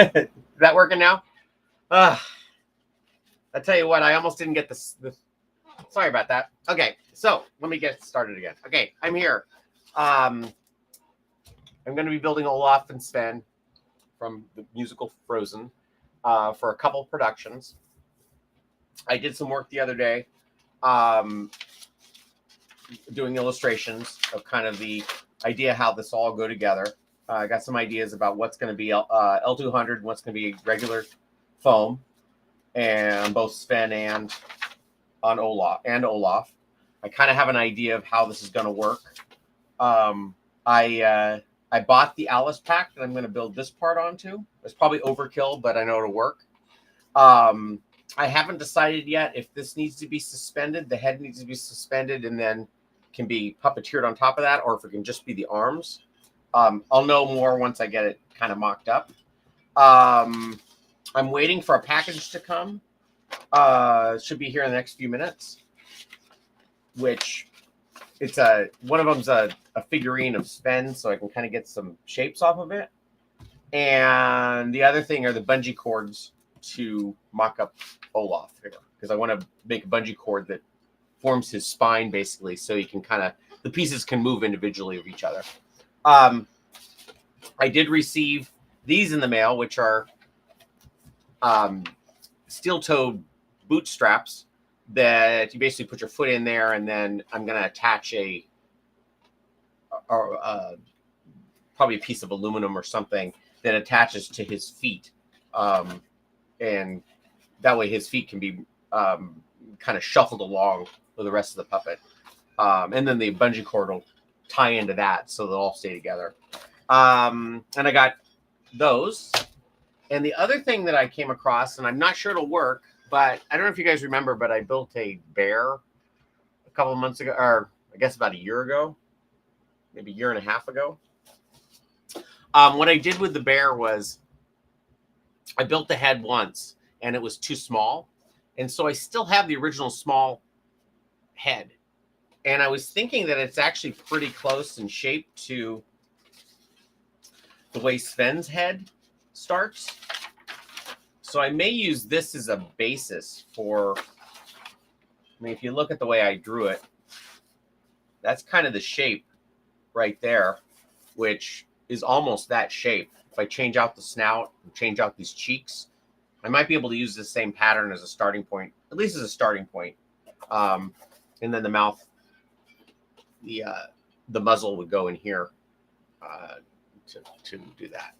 Is that working now? I tell you what, I almost didn't get this. Sorry about that. Okay, so let me get started again. Okay, I'm here. I'm going to be building Olaf and Sven from the musical Frozen for a couple productions. I did some work the other day doing illustrations of kind of the idea how this all go together. I got some ideas about what's going to be L200 and what's going to be regular foam, and both Sven and on Olaf. I kind of have an idea of how this is going to work. I bought the Alice pack that I'm going to build this part onto. It's probably overkill, but I know it'll work. I haven't decided yet if this needs to be suspended. The head needs to be suspended and then can be puppeteered on top of that, or if it can just be the arms. I'll know more once I get it kind of mocked up. I'm waiting for a package to come. Should be here in the next few minutes. Which it's one of them's a figurine of Sven, so I can kind of get some shapes off of it. And the other thing are the bungee cords to mock up Olaf here, because I want to make a bungee cord that forms his spine basically, so he can kind of the pieces can move individually of each other. I did receive these in the mail, which are steel-toed boot straps that you basically put your foot in there, and then I'm going to attach probably a piece of aluminum or something that attaches to his feet, and that way his feet can be kind of shuffled along with the rest of the puppet, and then the bungee cord will tie into that, so they'll all stay together. And I got those. And the other thing that I came across, and I'm not sure it'll work, but I don't know if you guys remember, but I built a bear a couple of months ago, or I guess about a year ago, maybe a year and a half ago. What I did with the bear was I built the head once, and it was too small. And so I still have the original small head. And I was thinking that it's actually pretty close in shape to the way Sven's head starts. So I may use this as a basis for, I mean, if you look at the way I drew it, that's kind of the shape right there, which is almost that shape. If I change out the snout and change out these cheeks, I might be able to use the same pattern as a starting point, at least as a starting point. And then the mouth, the muzzle would go in here to do that.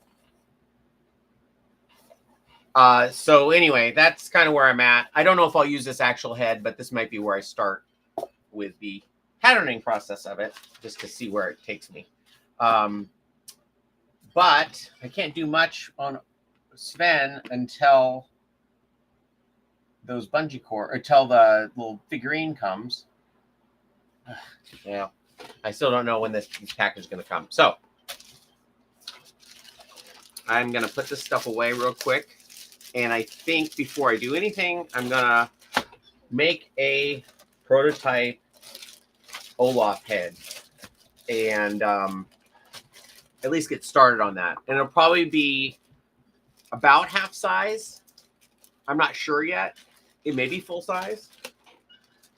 So anyway, that's kind of where I'm at. I don't know if I'll use this actual head, but this might be where I start with the patterning process of it, just to see where it takes me. But I can't do much on Sven until those bungee cord, or until the little figurine comes. Yeah, I still don't know when this package is going to come. So I'm going to put this stuff away real quick. And I think before I do anything, I'm going to make a prototype Olaf head and at least get started on that. And it'll probably be about half size. I'm not sure yet. It may be full size.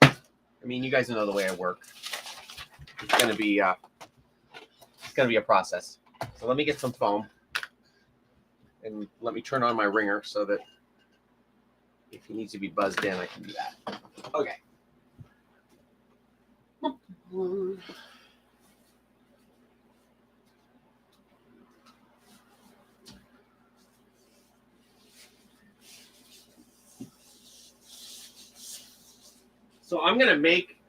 I mean, you guys know the way I work. It's going to be a process. So let me get some foam. And let me turn on my ringer so that if he needs to be buzzed in, I can do that. Okay. So I'm going to make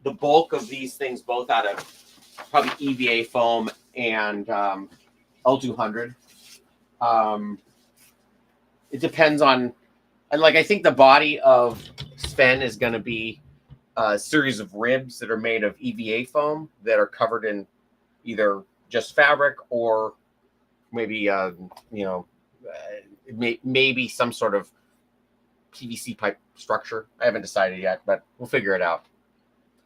the bulk of these things both out of probably EVA foam and L200. It depends on, and like I think the body of Sven is going to be a series of ribs that are made of EVA foam that are covered in either just fabric or maybe maybe some sort of PVC pipe structure. I haven't decided yet, but we'll figure it out.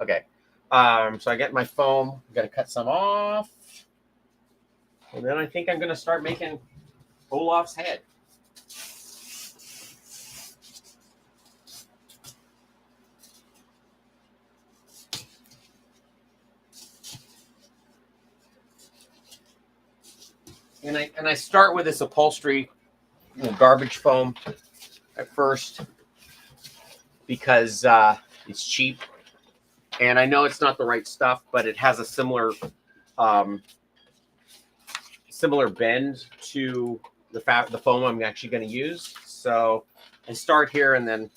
Okay. So I get my foam. I'm going to cut some off. And then I think I'm going to start making Olaf's head. And I start with this upholstery, garbage foam at first because it's cheap, and I know it's not the right stuff, but it has a similar bend to the foam I'm actually going to use. So I start here and then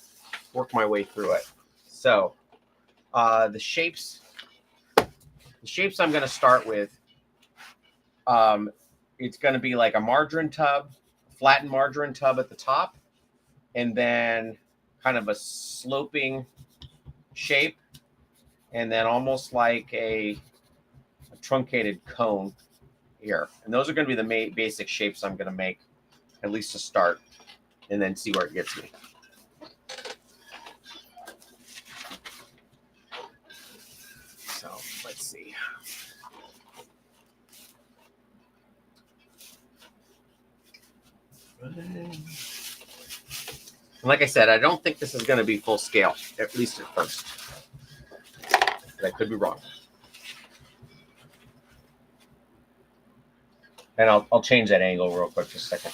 work my way through it. So the shapes I'm going to start with. It's going to be like a margarine tub, flattened margarine tub at the top, and then kind of a sloping shape, and then almost like a truncated cone here. And those are going to be the basic shapes I'm going to make, at least to start, and then see where it gets me. So let's see. And like I said, I don't think this is going to be full scale, at least at first. But I could be wrong. And I'll change that angle real quick for a second.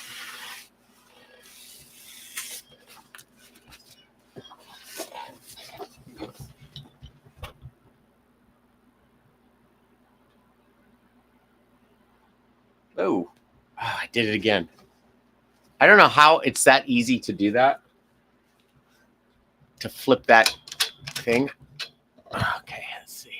Oh, I did it again. I don't know how it's that easy to do that. To flip that thing. Okay, let's see.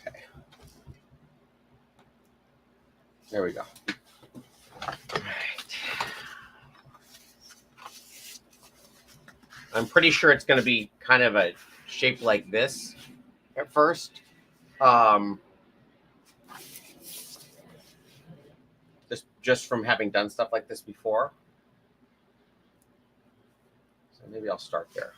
Okay. There we go. All right. I'm pretty sure it's going to be kind of a shape like this at first. Just from having done stuff like this before. So maybe I'll start there.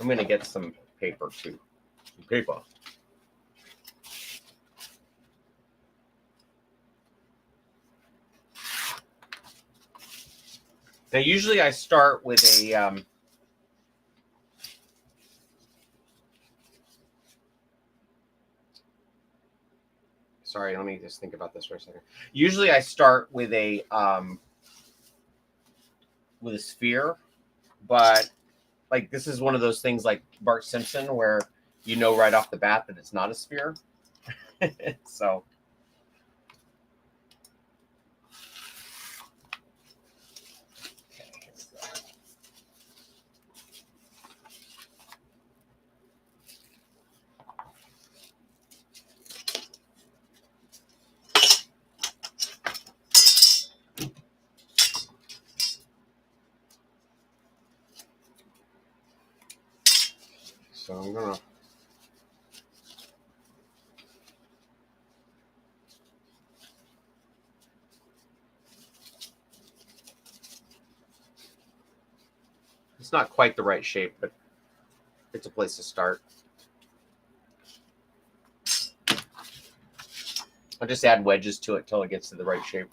I'm going to get some paper too. Some paper. Now, usually I start with a sorry, let me just think about this for a second. Usually I start with a sphere, but like this is one of those things like Bart Simpson where you know right off the bat that it's not a sphere. So I'm gonna it's not quite the right shape, but it's a place to start. I'll just add wedges to it till it gets to the right shape.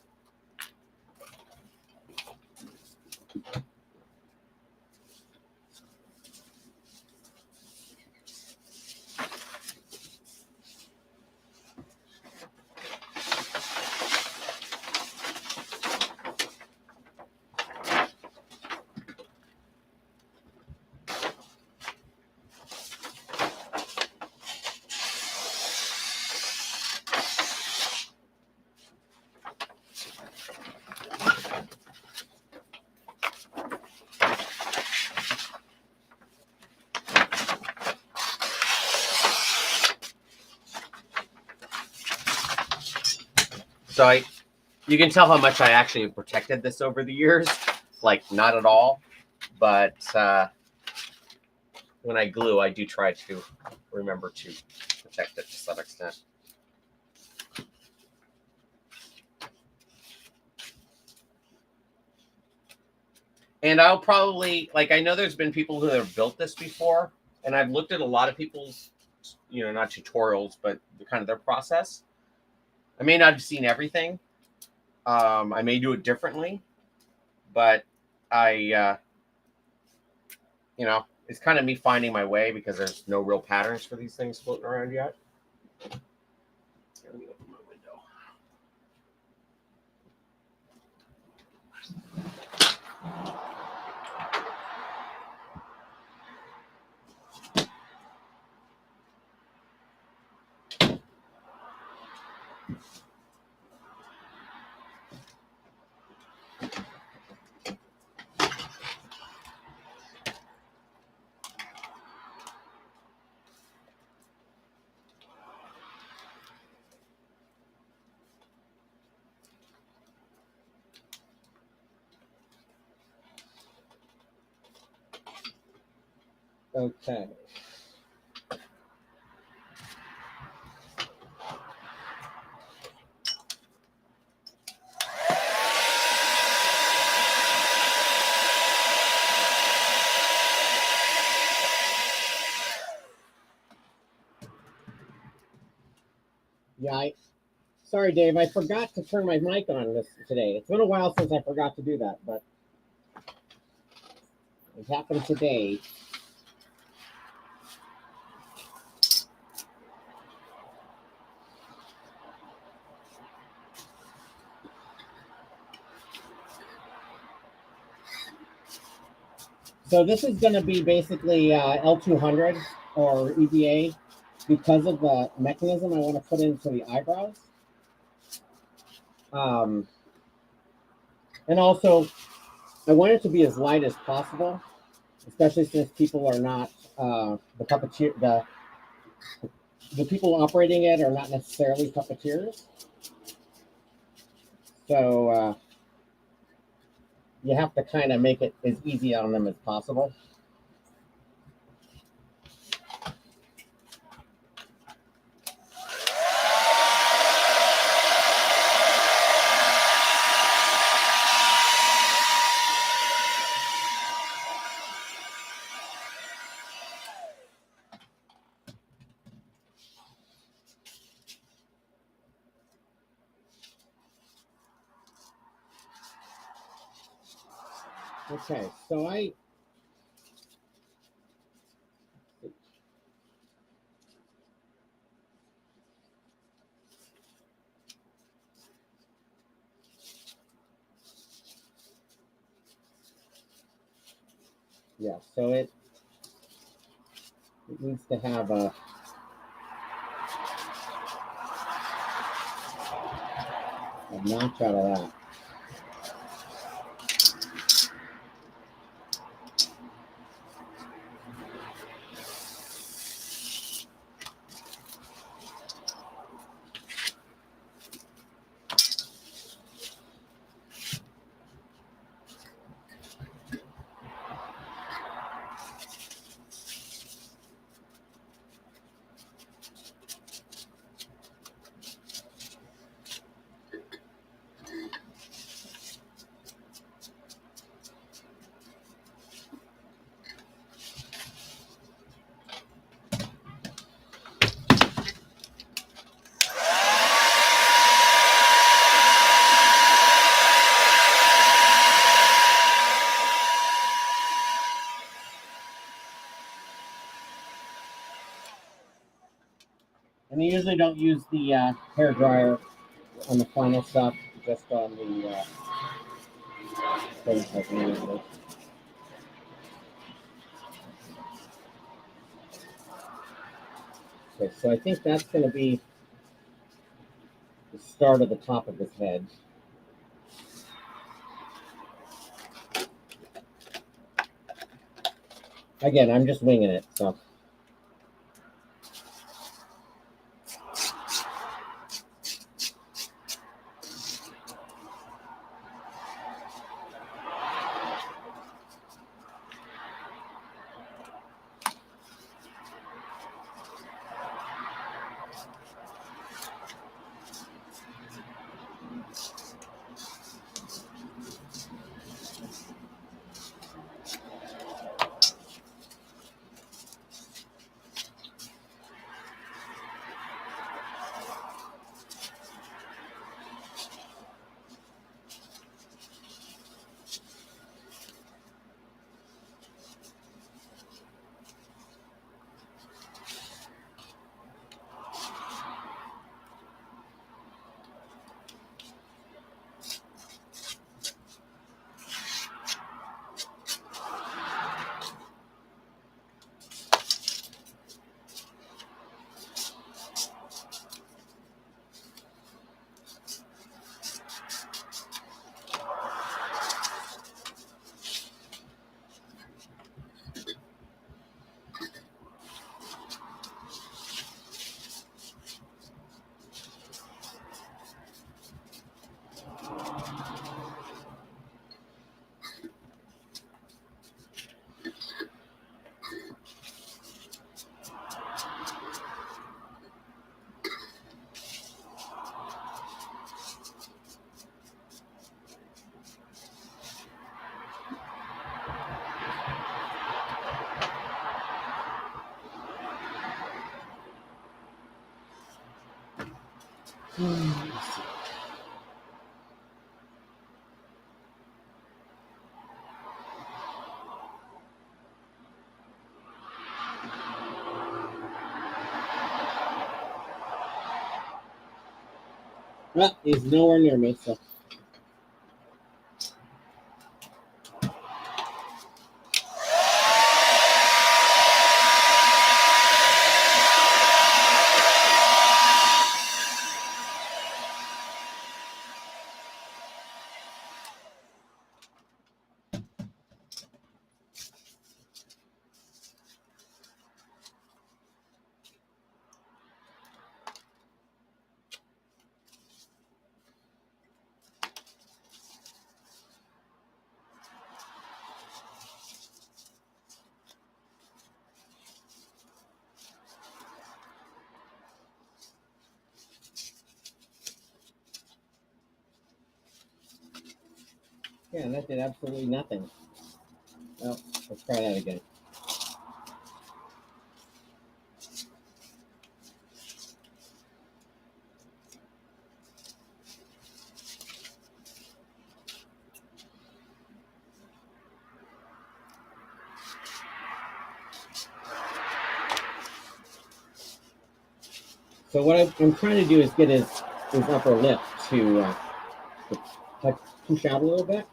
So you can tell how much I actually have protected this over the years. Like, not at all, but when I glue, I do try to remember to protect it to some extent. And I'll probably, like, I know there's been people who have built this before, and I've looked at a lot of people's, not tutorials, but kind of their process. I may not have seen everything. I may do it differently, but it's kind of me finding my way because there's no real patterns for these things floating around yet. Let me open my window. Okay. Yeah, sorry, Dave. I forgot to turn my mic on this today. It's been a while since I forgot to do that, but it happened today. So this is going to be basically L200 or EVA because of the mechanism I want to put into the eyebrows. And also, I want it to be as light as possible, especially since people are not the puppeteer. The people operating it are not necessarily puppeteers. So you have to kind of make it as easy on them as possible. Okay, so so it needs to have a notch out of that. And I usually don't use the hair dryer on the final stuff, just on the Okay, so I think that's going to be the start of the top of this head. Again, I'm just winging it, so. Well, he's nowhere near me, so. Yeah, that did absolutely nothing. Well, let's try that again. So what I'm trying to do is get his upper lip to push out a little bit.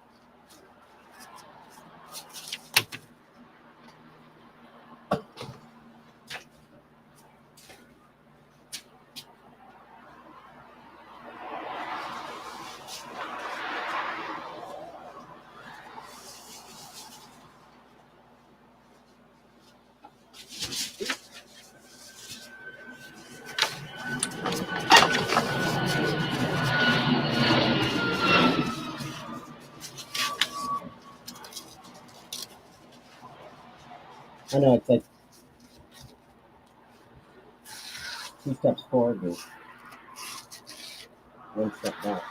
I know it's like 2 steps forward and 1 step back.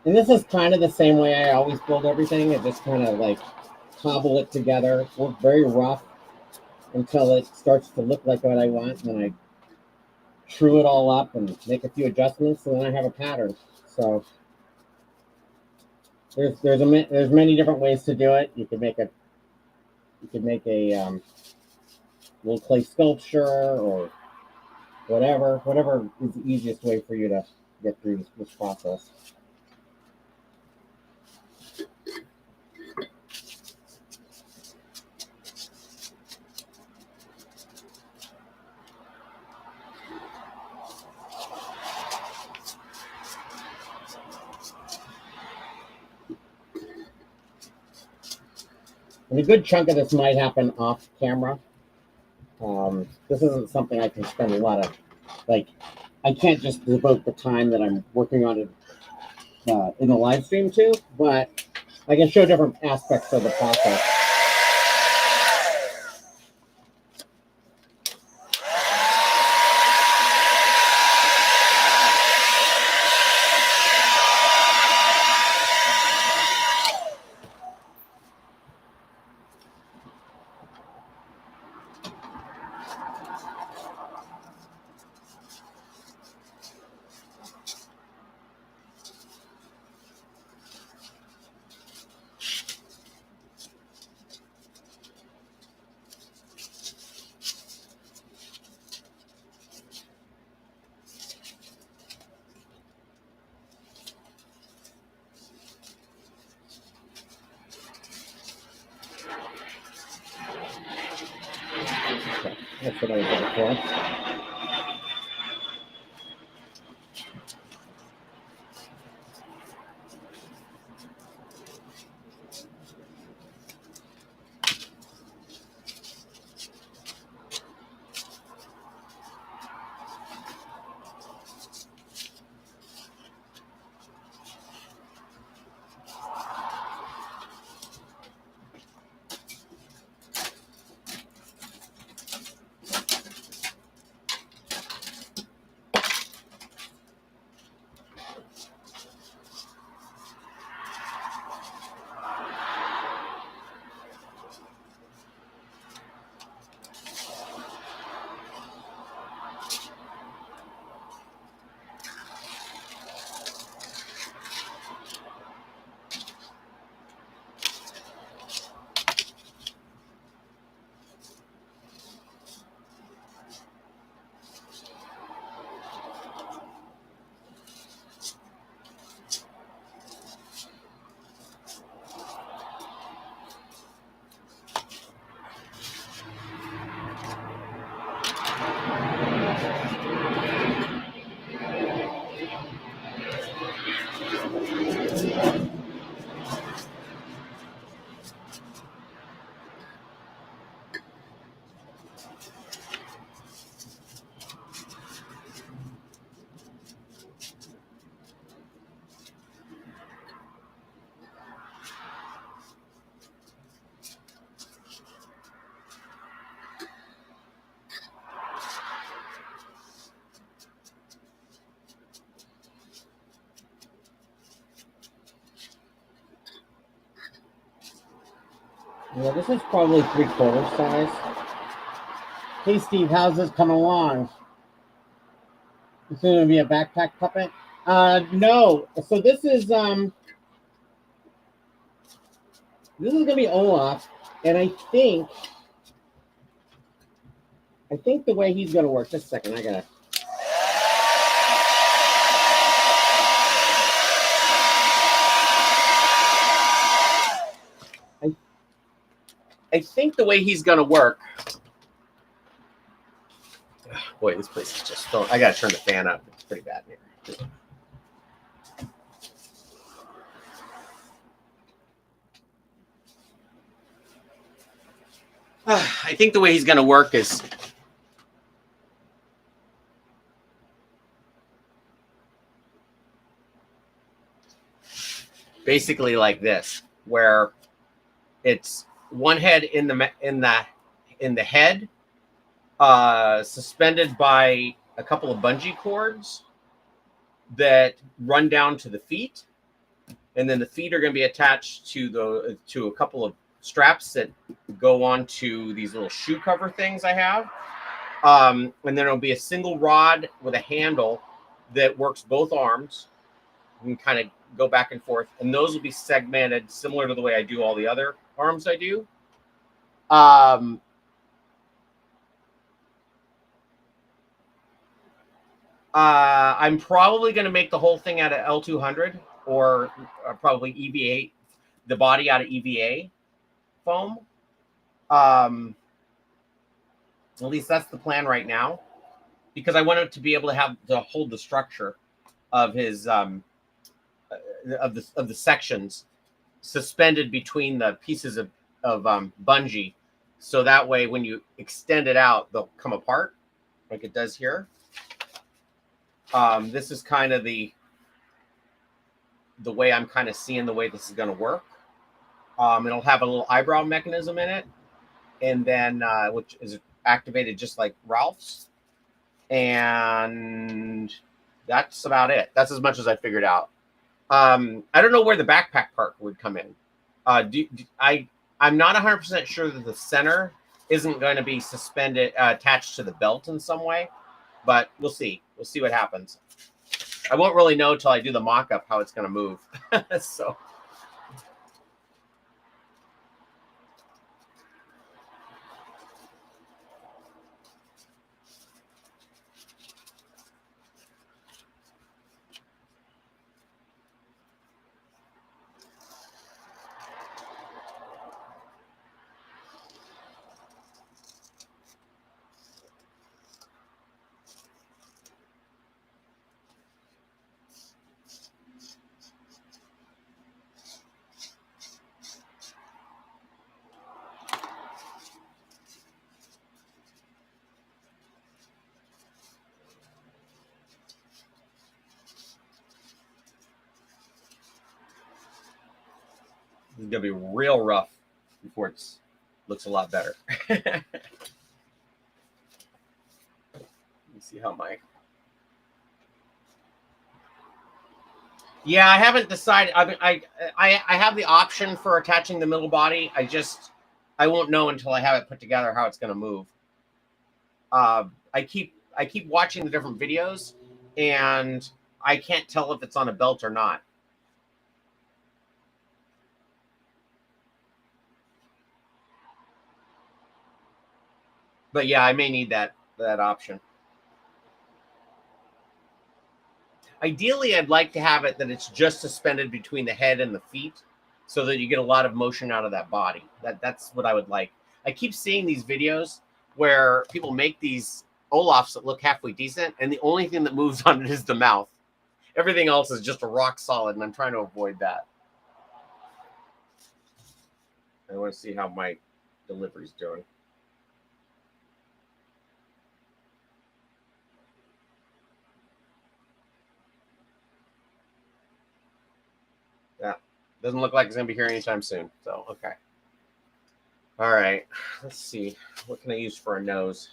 And this is kind of the same way I always build everything. I just kind of like cobble it together, work very rough until it starts to look like what I want. And then I true it all up and make a few adjustments, and then I have a pattern. So there's many different ways to do it. You could make a little clay sculpture or whatever is the easiest way for you to get through this process. And a good chunk of this might happen off camera. This isn't something I can spend a lot of, like, I can't just devote the time that I'm working on it in the live stream to, but I can show different aspects of the process. That's what I was looking for. Yeah, this is probably 3/4 size. Hey Steve, how's this coming along? This is gonna be a backpack puppet? No. So this is gonna be Olaf, and I think the way he's gonna work. Just a second, I gotta. I think the way he's going to work. Boy, this place is just filling. I got to turn the fan up. It's pretty bad in here. I think the way he's going to work is basically like this, where it's one head in the head, suspended by a couple of bungee cords that run down to the feet, and then the feet are going to be attached to a couple of straps that go onto these little shoe cover things I have. And then it'll be a single rod with a handle that works both arms. You can kind of go back and forth, and those will be segmented similar to the way I do all the other arms I do. I'm probably going to make the whole thing out of L200 or probably EVA, the body out of EVA foam. At least that's the plan right now, because I want it to be able to hold the structure of his of the sections suspended between the pieces of bungee, so that way when you extend it out, they'll come apart like it does here. This is kind of the way I'm kind of seeing the way this is going to work. It'll have a little eyebrow mechanism in it, and then which is activated just like Ralph's, and that's about it. That's as much as I figured out. I don't know where the backpack part would come in. I'm not 100% sure that the center isn't going to be suspended, attached to the belt in some way, but we'll see. We'll see what happens. I won't really know till I do the mock-up how it's going to move. So. This is gonna be real rough before it looks a lot better. Let me see how my. Yeah, I haven't decided. I have the option for attaching the middle body. I won't know until I have it put together how it's gonna move. I keep watching the different videos, and I can't tell if it's on a belt or not. But yeah, I may need that option. Ideally, I'd like to have it that it's just suspended between the head and the feet, so that you get a lot of motion out of that body. That's what I would like. I keep seeing these videos where people make these Olafs that look halfway decent, and the only thing that moves on it is the mouth. Everything else is just a rock solid, and I'm trying to avoid that. I want to see how my delivery's doing. Yeah, doesn't look like it's gonna be here anytime soon. So okay. All right, let's see. What can I use for a nose?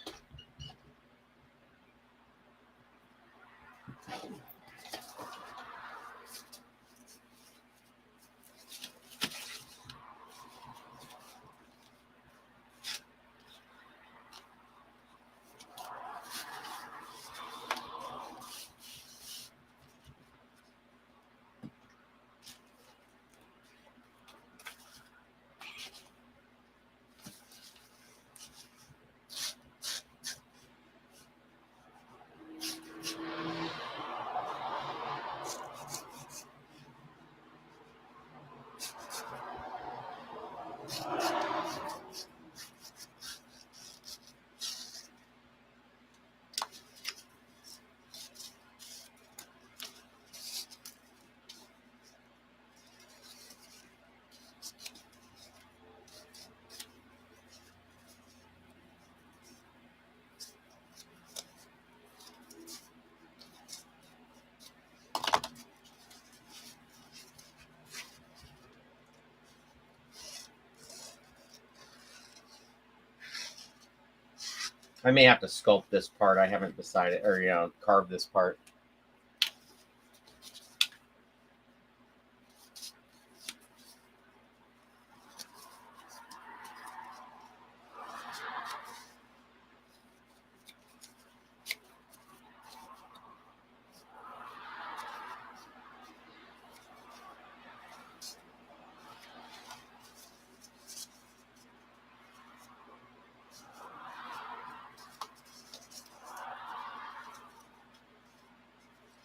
I may have to sculpt this part. I haven't decided, or carve this part.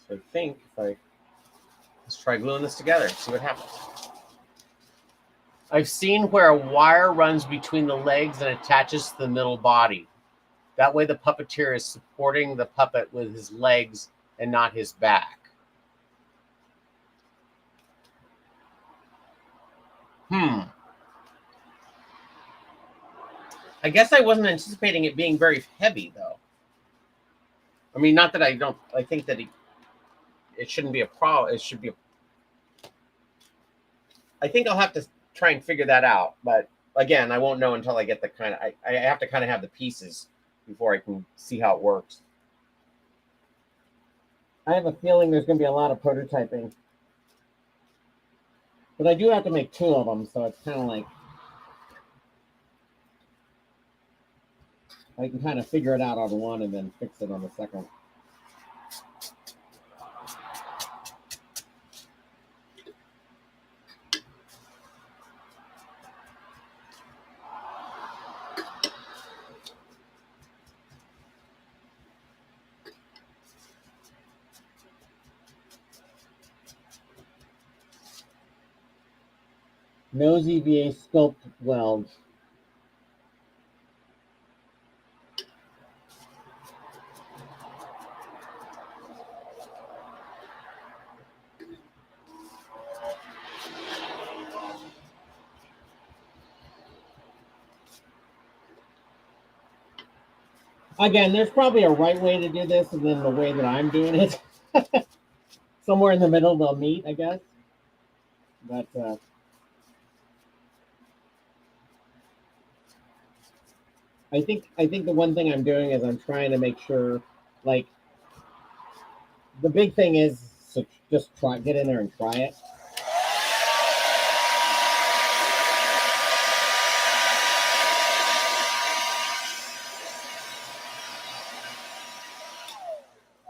So I think let's try gluing this together and see what happens. I've seen where a wire runs between the legs and attaches to the middle body. That way the puppeteer is supporting the puppet with his legs and not his back. I guess I wasn't anticipating it being very heavy, though. I mean, not that I don't. I think that it shouldn't be a problem. It should be. I think I'll have to try and figure that out. But again, I won't know until I get the kind of. I have to kind of have the pieces before I can see how it works. I have a feeling there's going to be a lot of prototyping. But I do have to make 2 of them, so it's kind of like I can kind of figure it out on one and then fix it on the second. Nose EVA sculpt weld. Again, there's probably a right way to do this and then the way that I'm doing it. Somewhere in the middle they'll meet, I guess. But I think the one thing I'm doing is I'm trying to make sure, like, the big thing is so just get in there and try it.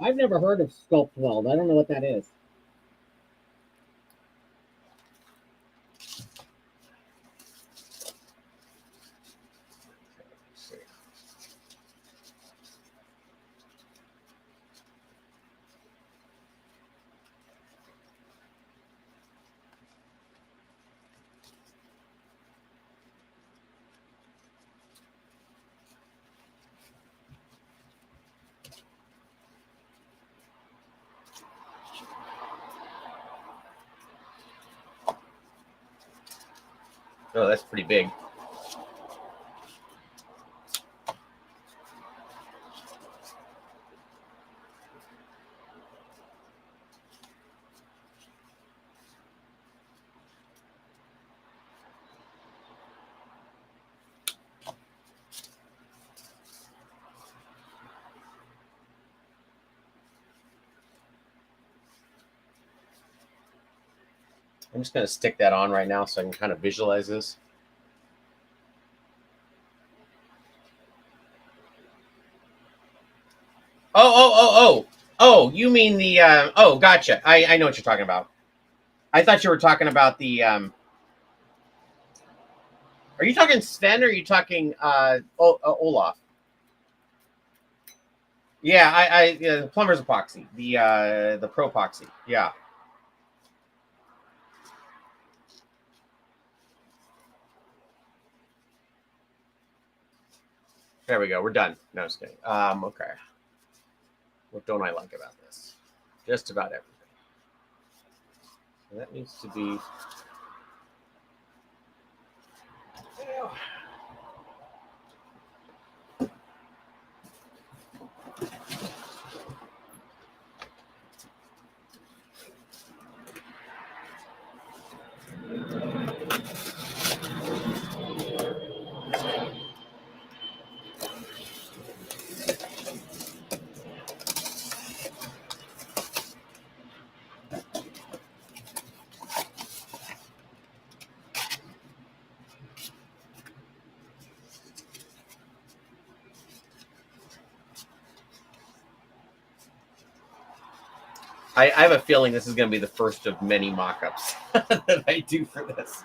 I've never heard of sculpt weld. I don't know what that is. Oh, that's pretty big. I'm just going to stick that on right now so I can kind of visualize this. Oh, you mean the, oh, gotcha. I know what you're talking about. I thought you were talking about the, are you talking Sven or are you talking Olaf? Yeah, the plumber's epoxy, the pro epoxy. Yeah. There we go. We're done. No, just kidding. Okay. What don't I like about this? Just about everything. That needs to be. I have a feeling this is going to be the first of many mock-ups that I do for this.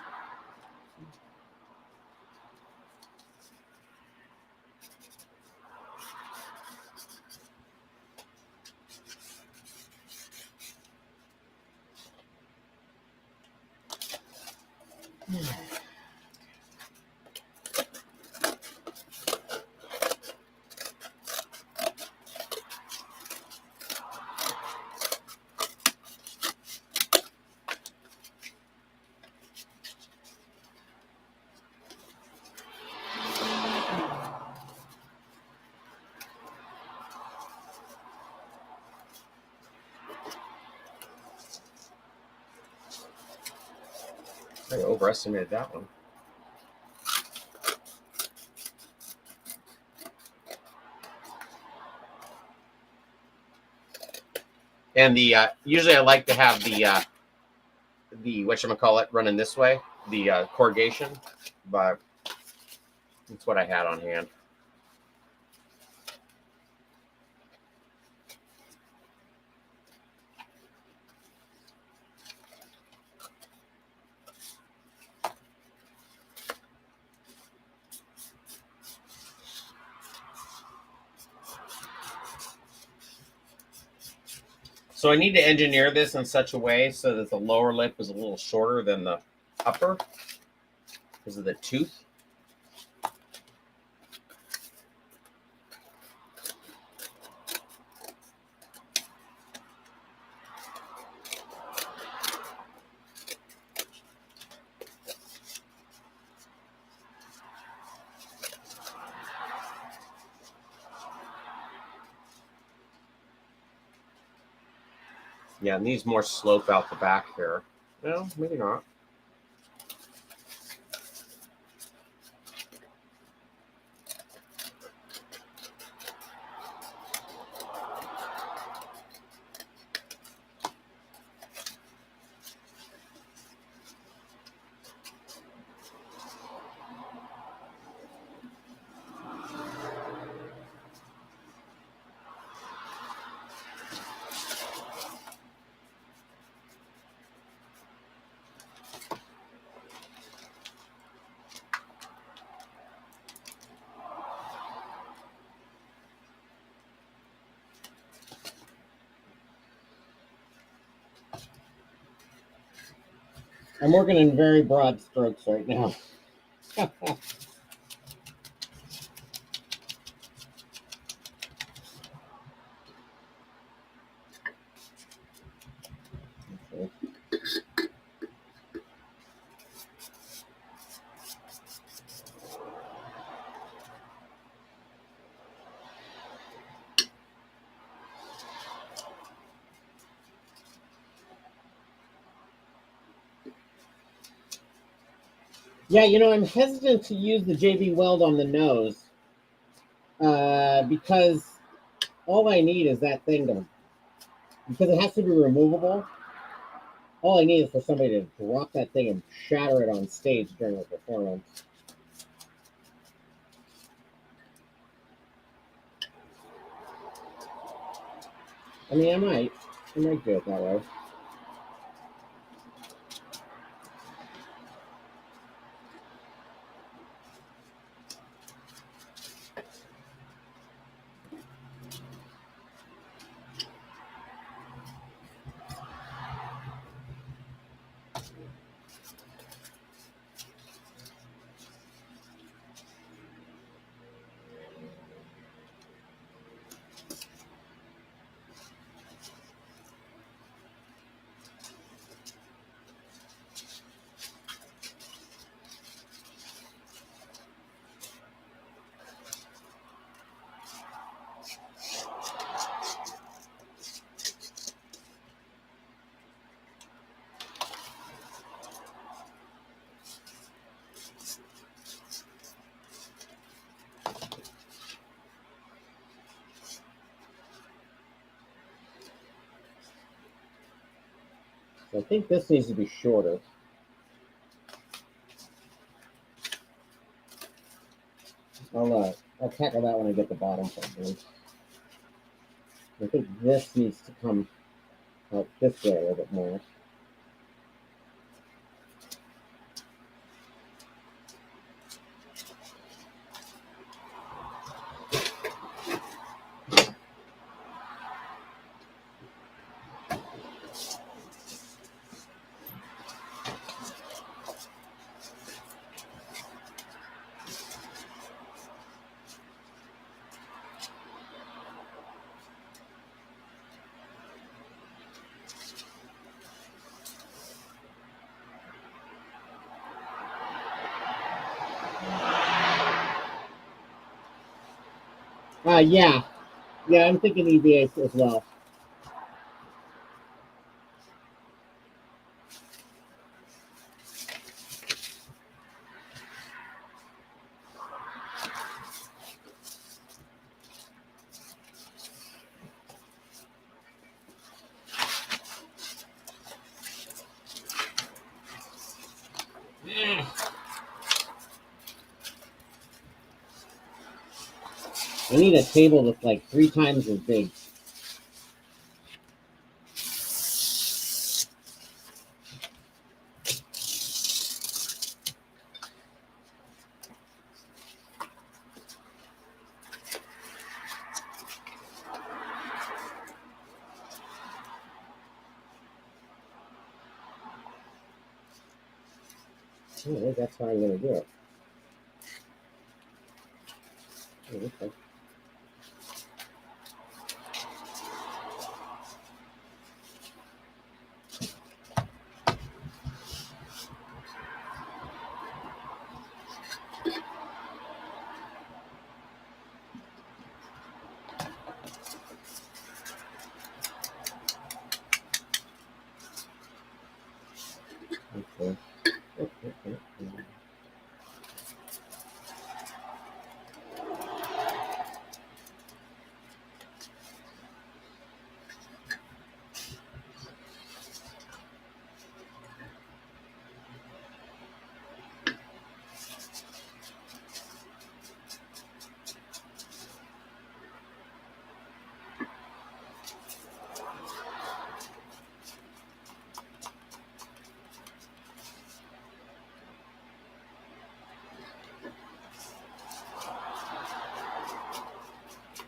I overestimated that one. And the usually I like to have the whatchamacallit running this way, the corrugation, but that's what I had on hand. So I need to engineer this in such a way so that the lower lip is a little shorter than the upper because of the tooth. Yeah, it needs more slope out the back here. Well, maybe not. I'm working in very broad strokes right now. Yeah, I'm hesitant to use the JB Weld on the nose because all I need is that thing because it has to be removable. All I need is for somebody to drop that thing and shatter it on stage during a performance. I mean, I might do it that way. So I think this needs to be shorter. I'll tackle that when I get the bottom part done. I think this needs to come out this way a little bit more. Yeah. Yeah, I'm thinking EVA as well. I need a table that's like 3 times as big. Oh, I think that's how I'm going to do it. Oh, okay. Okay.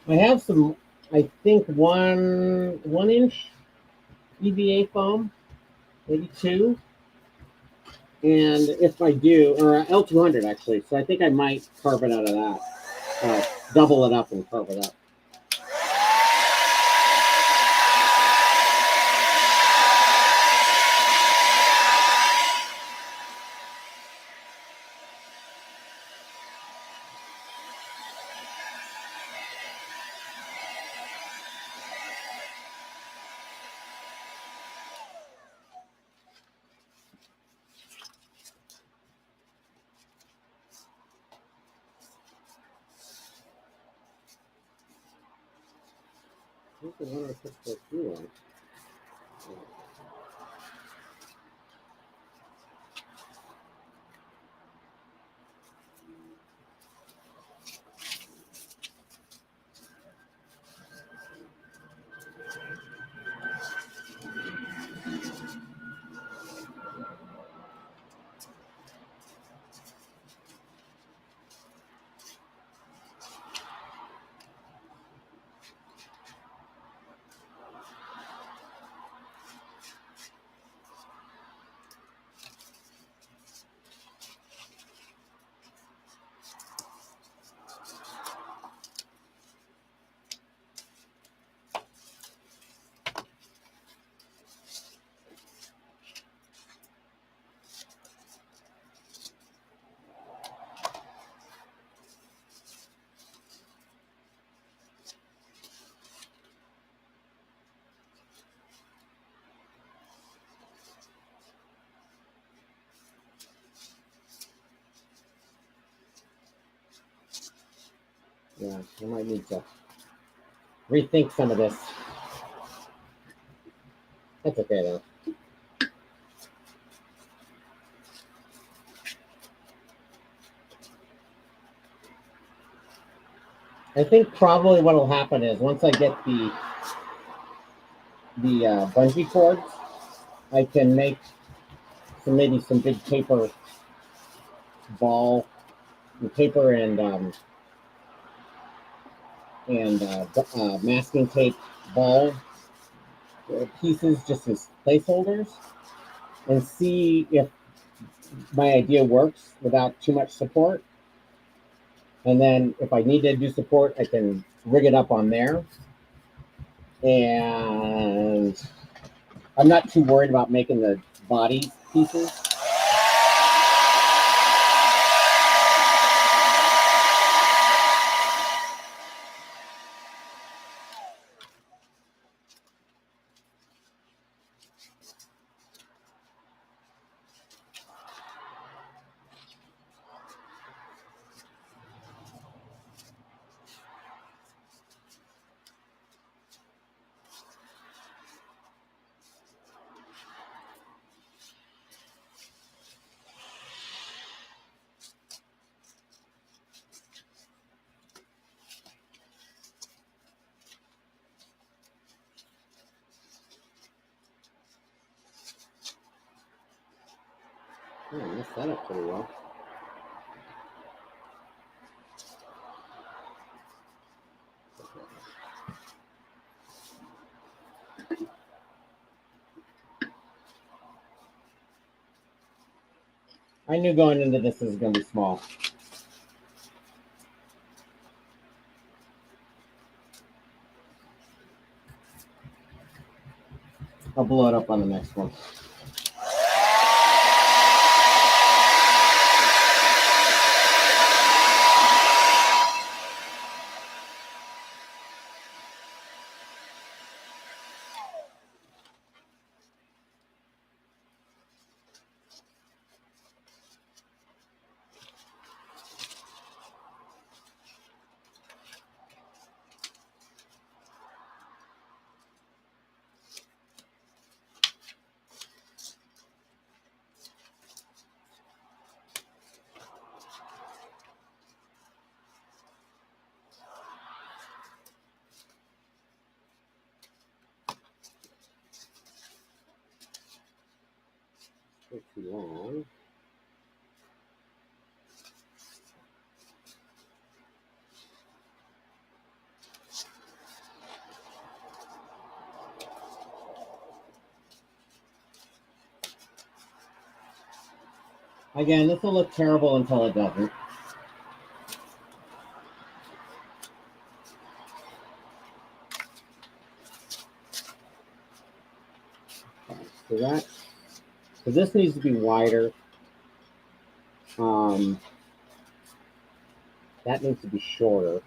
I have some, I think 1 inch EVA foam, maybe 2. And if I do, or L200 actually, so I think I might carve it out of that. Double it up and carve it up. Where's the one I put the glue on? Yeah, I might need to rethink some of this. That's okay though. I think probably what will happen is once I get the the bungee cords, I can make maybe some big paper ball, paper and masking tape ball pieces just as placeholders, and see if my idea works without too much support. And then if I need to do support, I can rig it up on there. And I'm not too worried about making the body pieces. Oh, I messed that up pretty well. I knew going into this was going to be small. I'll blow it up on the next one. Too long. Again, this will look terrible until it doesn't. So this needs to be wider. That needs to be shorter.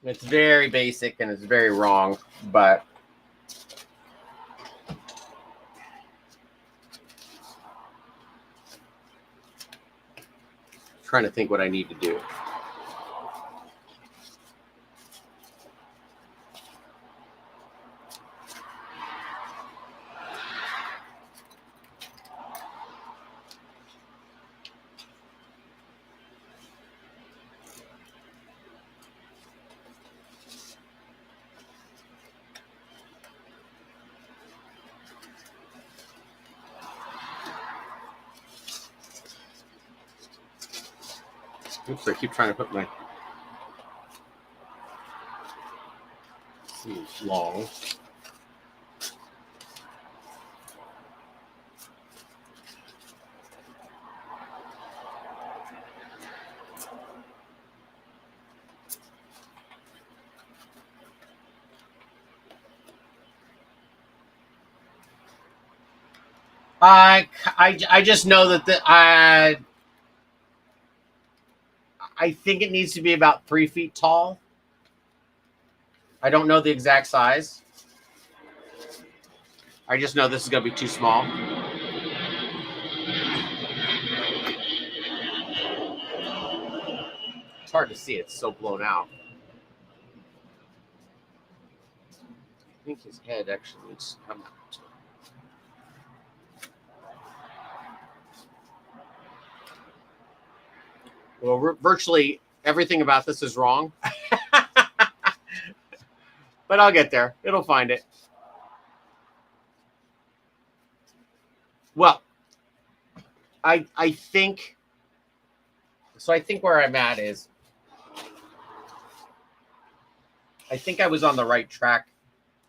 It's very basic and it's very wrong, but I'm trying to think what I need to do. Oops, I keep trying to put my sleeves long. I just know that I think it needs to be about 3 feet tall. I don't know the exact size. I just know this is going to be too small. It's hard to see. It's so blown out. I think his head actually needs to come out. Well, virtually everything about this is wrong. But I'll get there. It'll find it. Well, I think so. I think where I'm at is I think I was on the right track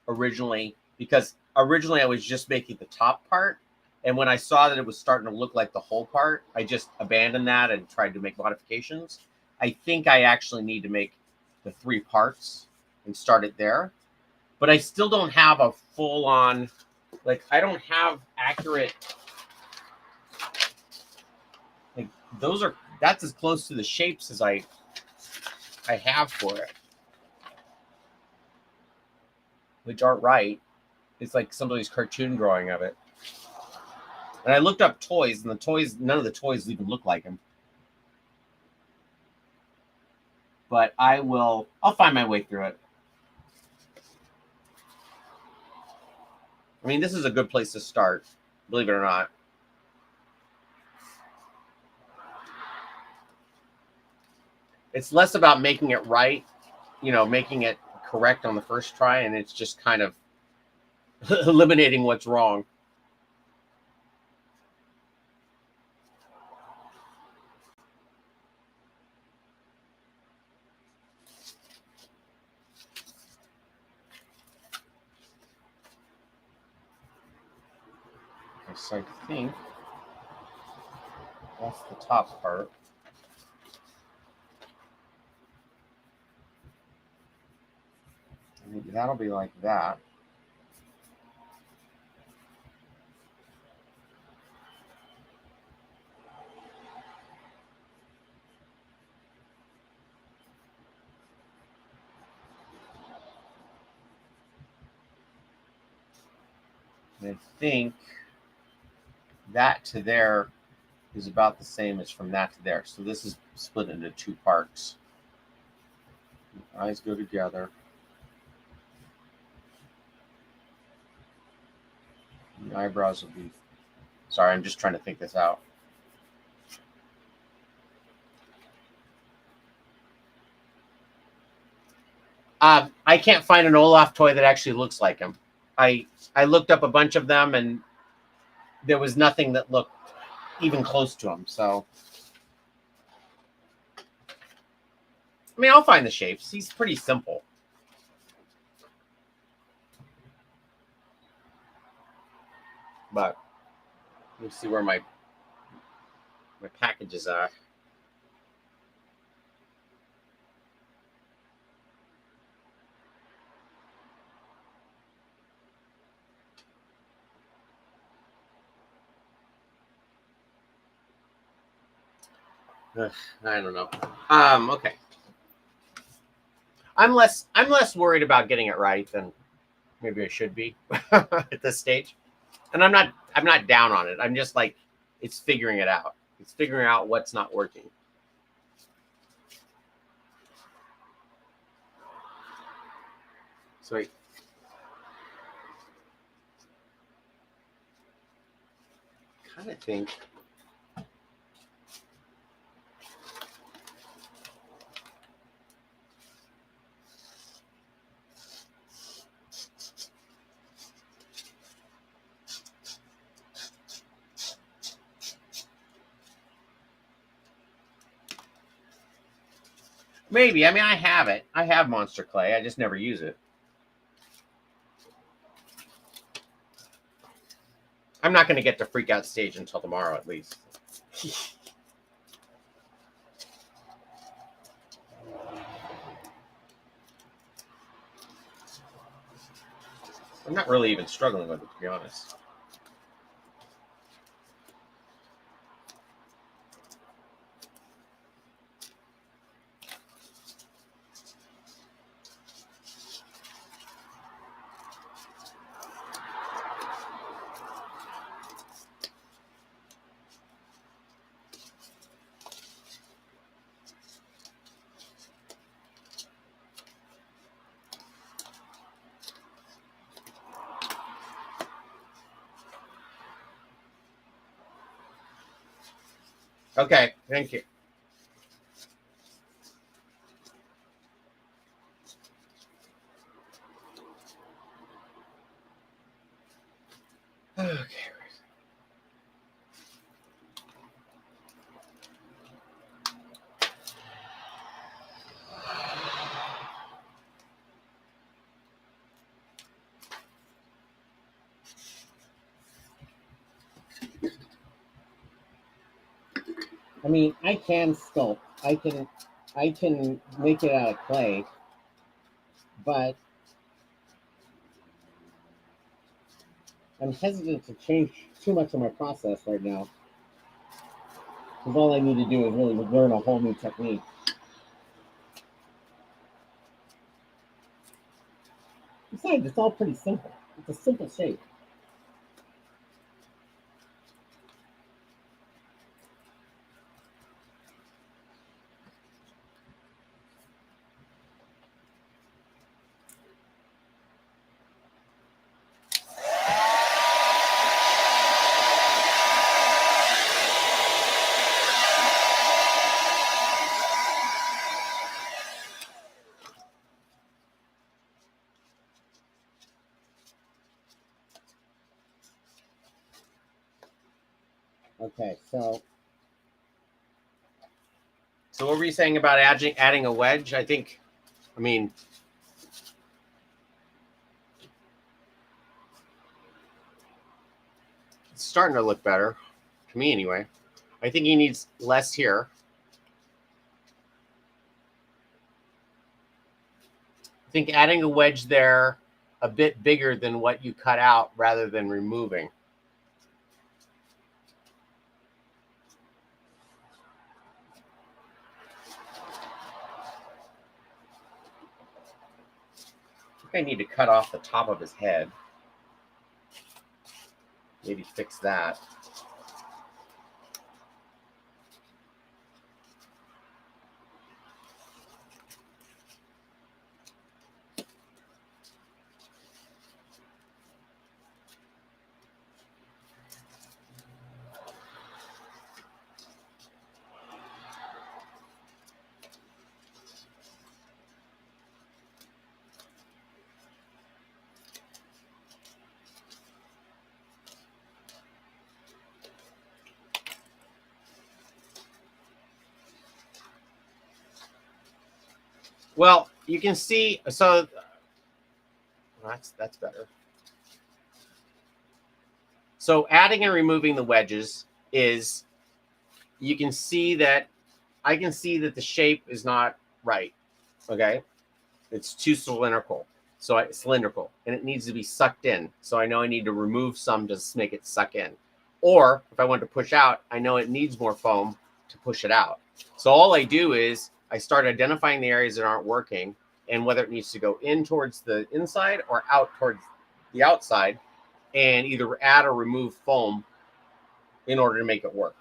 originally, because originally I was just making the top part, and when I saw that it was starting to look like the whole part, I just abandoned that and tried to make modifications. I think I actually need to make the 3 parts and start it there, but I still don't have a full on, like, I don't have accurate, like, that's as close to the shapes as I have for it, which aren't right. It's like somebody's cartoon drawing of it. And I looked up toys, and none of the toys even look like him. But I'll find my way through it. I mean, this is a good place to start, believe it or not. It's less about making it right, making it correct on the first try, and it's just kind of eliminating what's wrong. So I think that's the top part. I think that'll be like that. And I think that to there is about the same as from that to there. So this is split into 2 parts. The eyes go together. The eyebrows will be... Sorry, I'm just trying to think this out. I can't find an Olaf toy that actually looks like him. I looked up a bunch of them, and there was nothing that looked even close to him. So, I mean, I'll find the shapes. He's pretty simple. But let me see where my packages are. Ugh, I don't know. Okay. I'm less worried about getting it right than maybe I should be at this stage. And I'm not down on it. I'm just like, it's figuring it out. It's figuring out what's not working. So I kind of think maybe. I mean, I have it. I have Monster Clay. I just never use it. I'm not going to get to freak out stage until tomorrow, at least. I'm not really even struggling with it, to be honest. Okay, thank you. Okay. I mean, I can sculpt. I can make it out of clay, but I'm hesitant to change too much of my process right now. Because all I need to do is really learn a whole new technique. Besides, it's all pretty simple. It's a simple shape. Okay, so what were you saying about adding a wedge? I mean, it's starting to look better, to me anyway. I think he needs less here. I think adding a wedge there a bit bigger than what you cut out rather than removing. I think I need to cut off the top of his head. Maybe fix that. Well, you can see, so that's better. So adding and removing the wedges is, you can see that, I can see that the shape is not right, okay? It's too cylindrical, and it needs to be sucked in. So I know I need to remove some to make it suck in. Or if I want to push out, I know it needs more foam to push it out. So all I do is I start identifying the areas that aren't working, and whether it needs to go in towards the inside or out towards the outside, and either add or remove foam in order to make it work.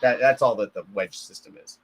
That's all that the wedge system is.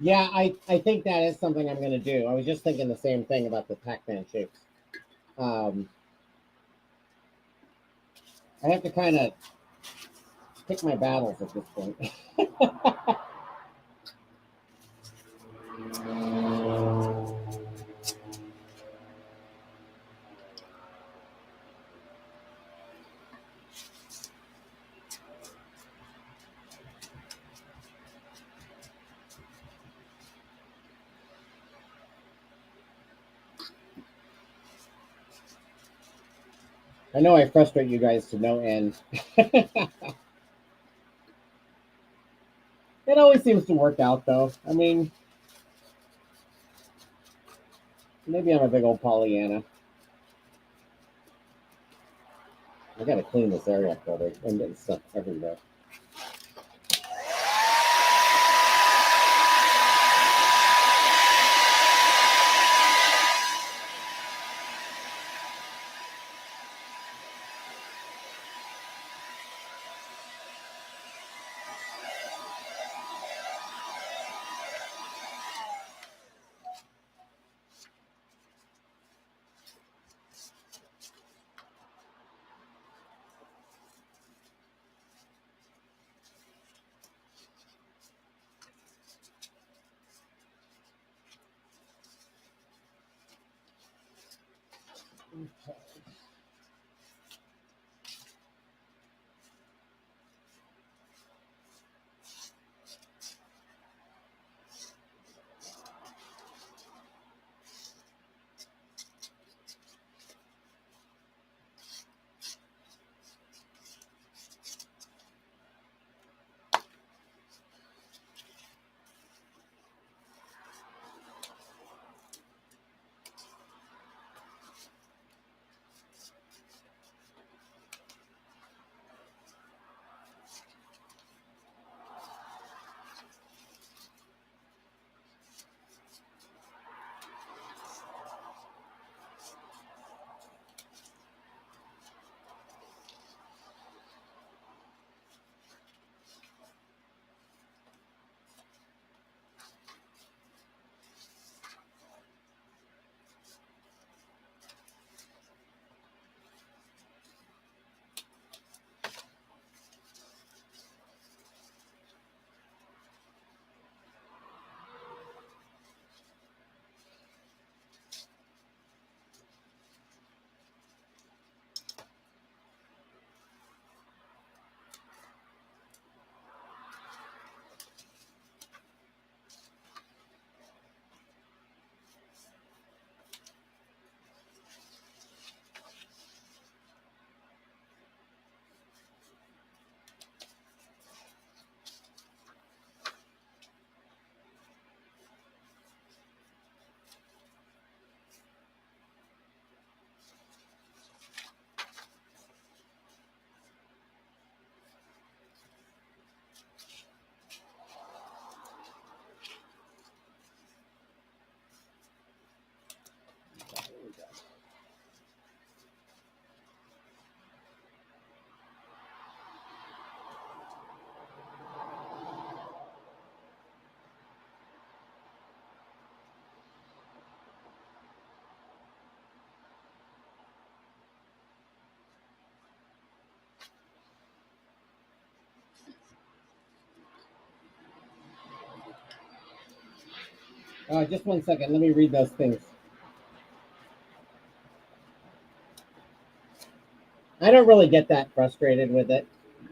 Yeah, I think that is something I'm going to do. I was just thinking the same thing about the Pac-Man shapes. I have to kind of pick my battles at this point. I know I frustrate you guys to no end. It always seems to work out, though. I mean, maybe I'm a big old Pollyanna. I gotta clean this area up, though. I'm getting stuff everywhere. Just 1 second. Let me read those things. I don't really get that frustrated with it.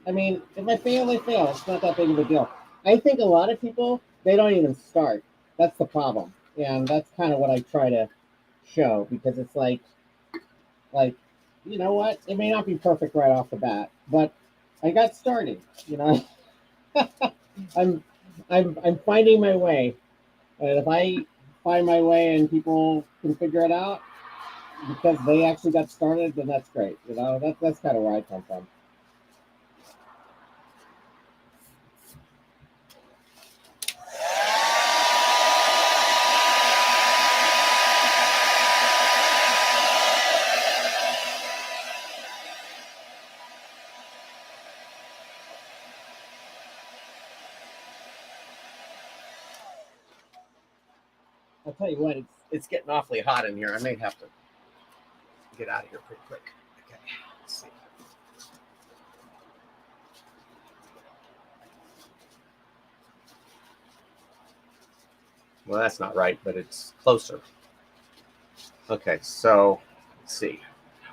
I mean, if I fail, I fail. It's not that big of a deal. I think a lot of people, they don't even start. That's the problem. And that's kind of what I try to show, because it's like, you know what? It may not be perfect right off the bat, but I got started. You know, I'm I'm finding my way, and if I find my way and people can figure it out because they actually got started, then that's great. You know, that's kind of where I come from. I'll tell you what, It's getting awfully hot in here. I may have to get out of here pretty quick. Okay, let's see. Well, that's not right, but it's closer. Okay, so let's see.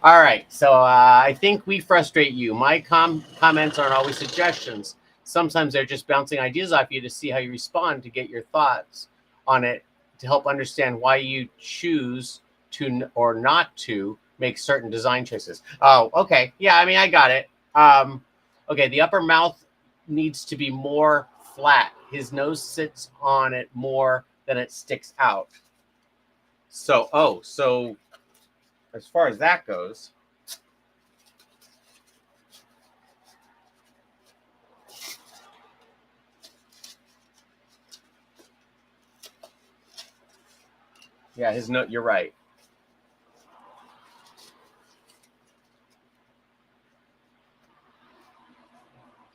All right, so I think we frustrate you. My comments aren't always suggestions. Sometimes they're just bouncing ideas off you to see how you respond, to get your thoughts on it, to help understand why you choose to or not to make certain design choices. Oh, okay. Yeah, I mean, I got it. Okay, the upper mouth needs to be more flat. His nose sits on it more than it sticks out. So as far as that goes, yeah, his nose. You're right.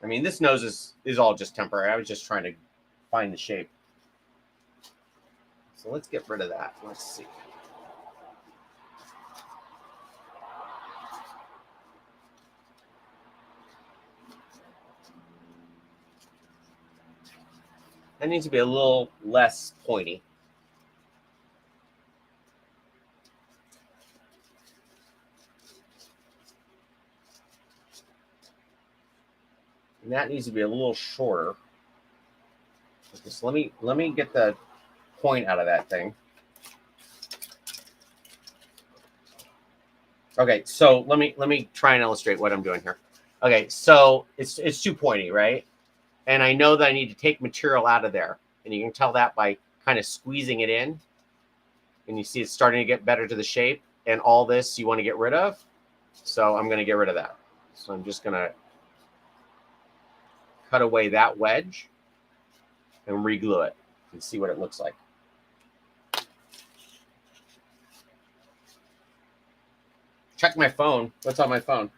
I mean, this nose is all just temporary. I was just trying to find the shape. So let's get rid of that. Let's see. That needs to be a little less pointy. And that needs to be a little shorter. Just let me get the point out of that thing. Okay, so let me try and illustrate what I'm doing here. Okay, so it's too pointy, right? And I know that I need to take material out of there. And you can tell that by kind of squeezing it in. And you see it's starting to get better to the shape. And all this you want to get rid of. So I'm going to get rid of that. So I'm just going to cut away that wedge and re-glue it and see what it looks like. Check my phone. What's on my phone?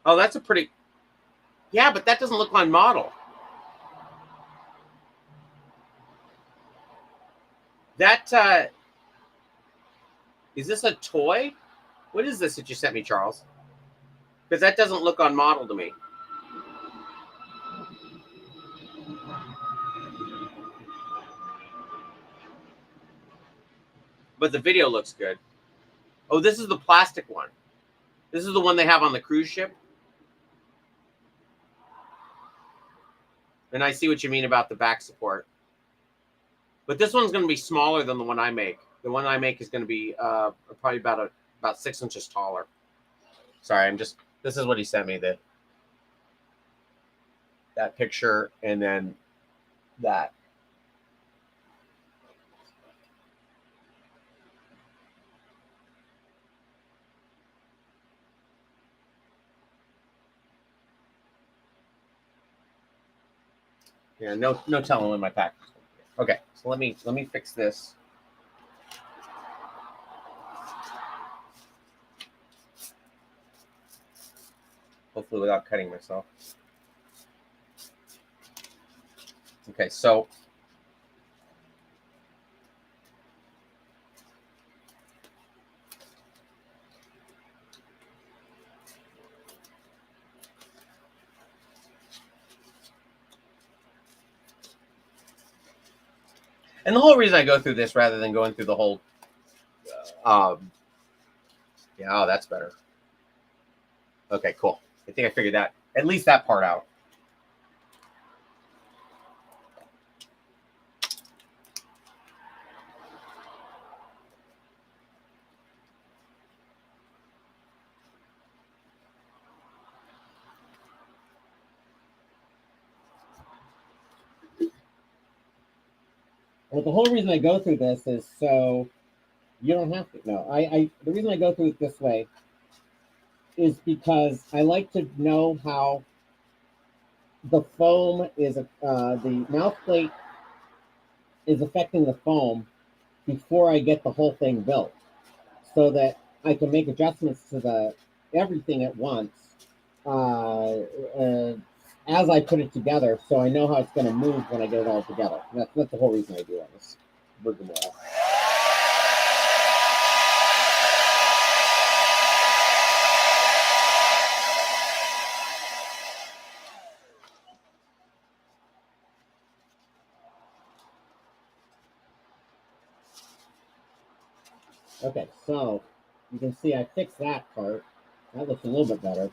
Oh, that's a pretty... Yeah, but that doesn't look on model. That, is this a toy? What is this that you sent me, Charles? Because that doesn't look on model to me. But the video looks good. Oh, this is the plastic one. This is the one they have on the cruise ship. And I see what you mean about the back support. But this one's going to be smaller than the one I make. The one I make is going to be probably about 6 inches taller. Sorry, this is what he sent me, that picture and then that. Yeah, no telling when my pack is going to be. Okay, so let me fix this. Hopefully without cutting myself. Okay, so And the whole reason I go through this rather than going through the whole, yeah, oh, that's better. Okay, cool. I think I figured that, at least that part out. Well, the whole reason I go through this is so you don't have to. No, the reason I go through it this way is because I like to know how the foam is, the mouth plate is affecting the foam before I get the whole thing built, so that I can make adjustments to the everything at once uh, uh, as I put it together, so I know how it's going to move when I get it all together. That's the whole reason I do all this rigmarole. Okay, so you can see I fixed that part. That looks a little bit better.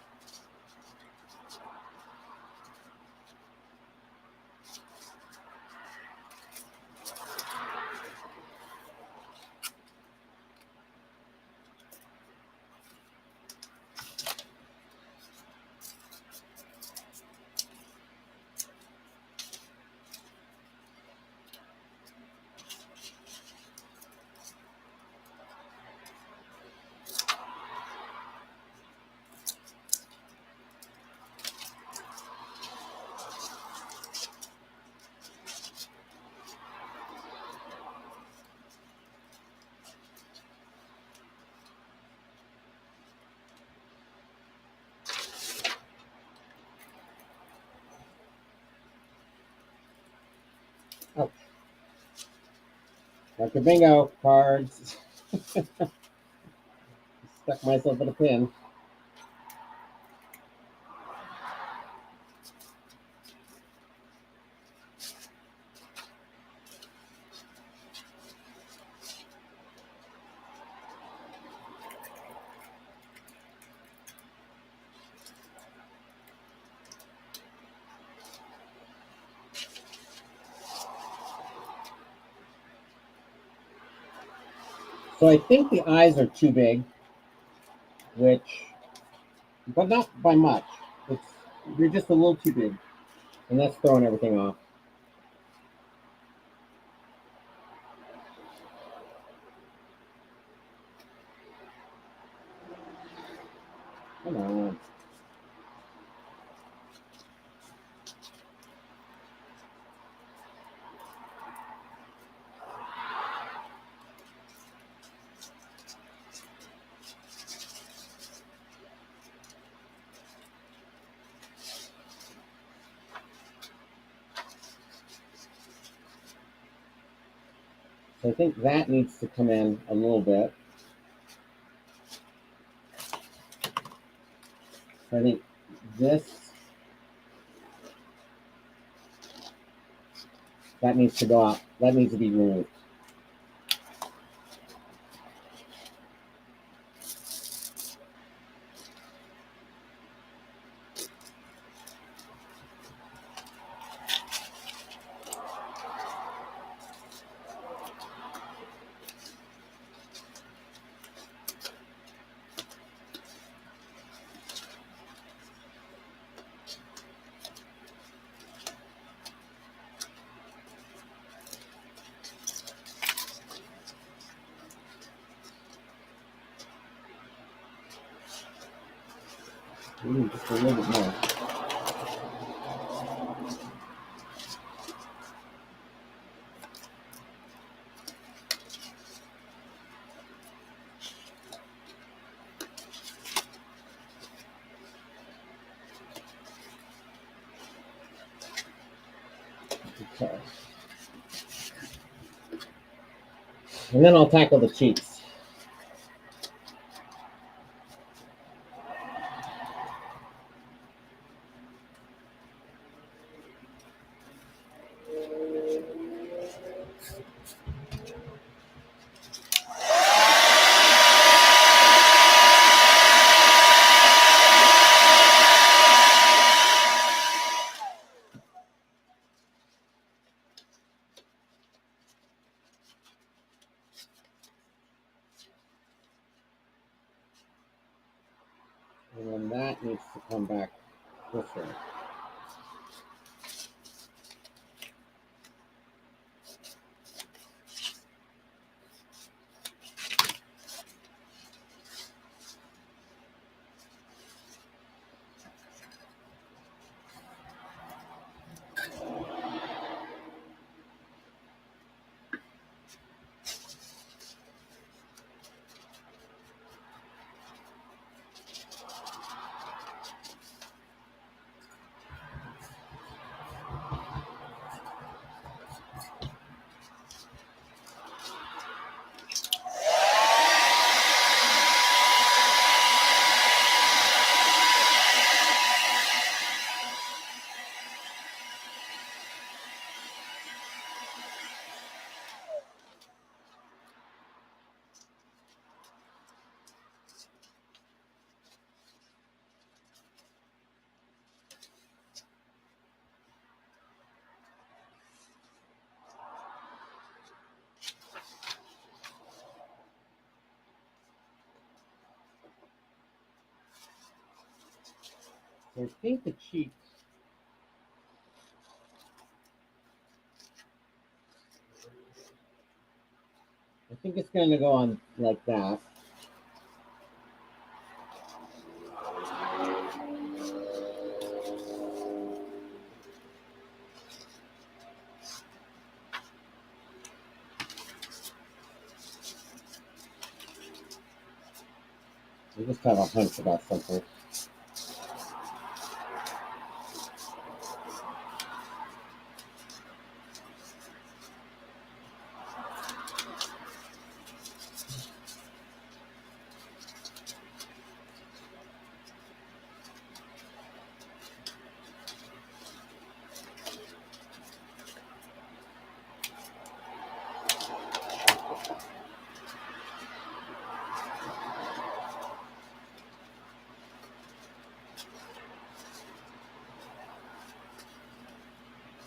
Oh, Dr. Bingo cards. Stuck myself in a pin. So I think the eyes are too big, but not by much. They're just a little too big, and that's throwing everything off. Come on. So I think that needs to come in a little bit. So I think this, that needs to go out. That needs to be removed. Ooh, just a little bit more. Okay. And then I'll tackle the cheeks. And then that needs to come back this way. So I think the cheeks. I think it's going to go on like that. I just have a hunch about something.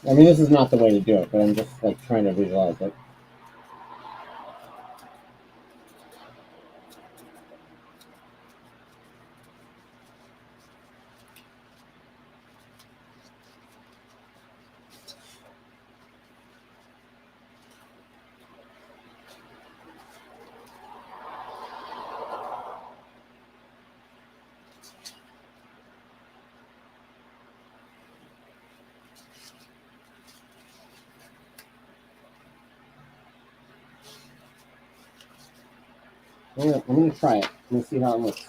I mean, this is not the way to do it, but I'm just like trying to visualize it. I'm gonna try it. Let's see how it looks.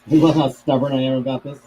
You love how stubborn I am about this?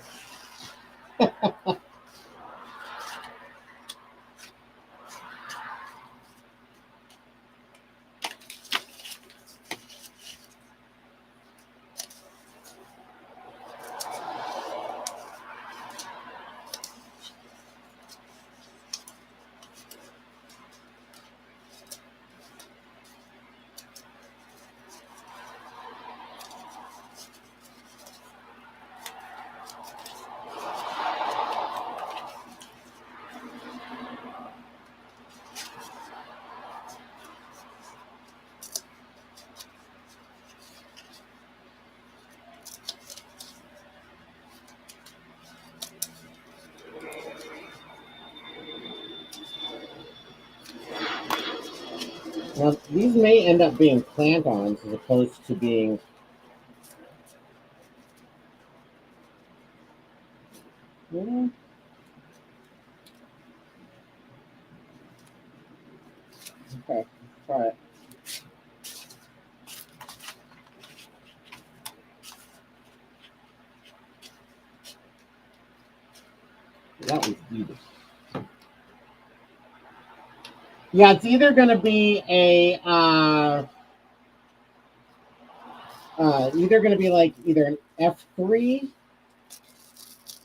Now, these may end up being plant-ons as opposed to being... Yeah. Okay, let's try it. That was easy. Yeah, it's either going to be either going to be like either an F3,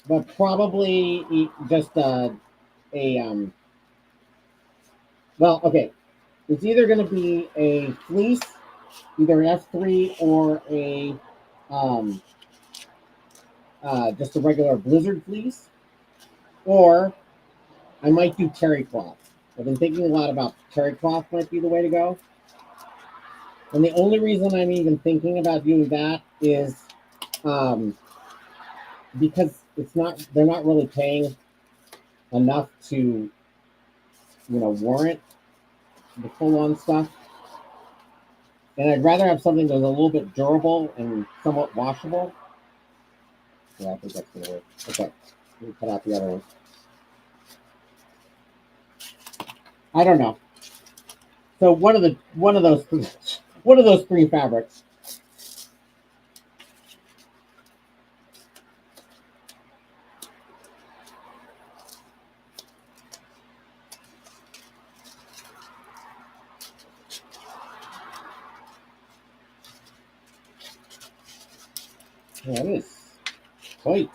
but probably just a well, okay, it's either going to be a fleece, either F3 or a um, just a regular blizzard fleece, or I might do terry cloth. I've been thinking a lot about terry cloth might be the way to go. And the only reason I'm even thinking about doing that is um, because they're not really paying enough to, warrant the full on stuff. And I'd rather have something that's a little bit durable and somewhat washable. Yeah, I think that's gonna work. Okay, let me cut out the other one. I don't know. So one of those one of those three fabrics. Yeah, it is tight.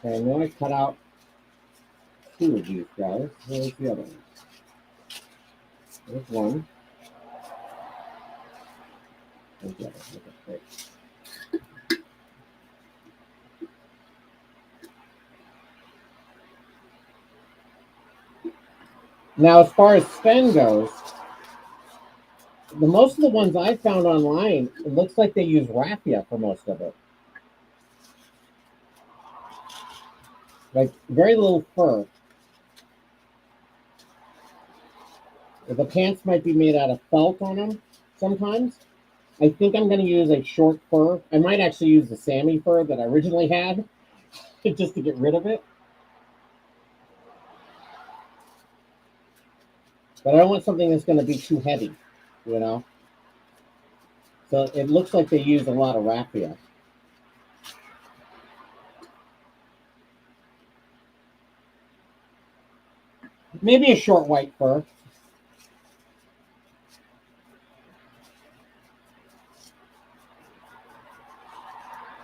Okay, I'm gonna cut out two of these guys. Where's the other one? There's one. There's the other. Okay, great. Now, as far as Sven goes, most of the ones I found online, it looks like they use raffia for most of it. Like very little fur. The pants might be made out of felt on them sometimes. I think I'm going to use a short fur. I might actually use the Sammy fur that I originally had just to get rid of it. But I don't want something that's going to be too heavy, you know? So it looks like they use a lot of raffia. Maybe a short white fur.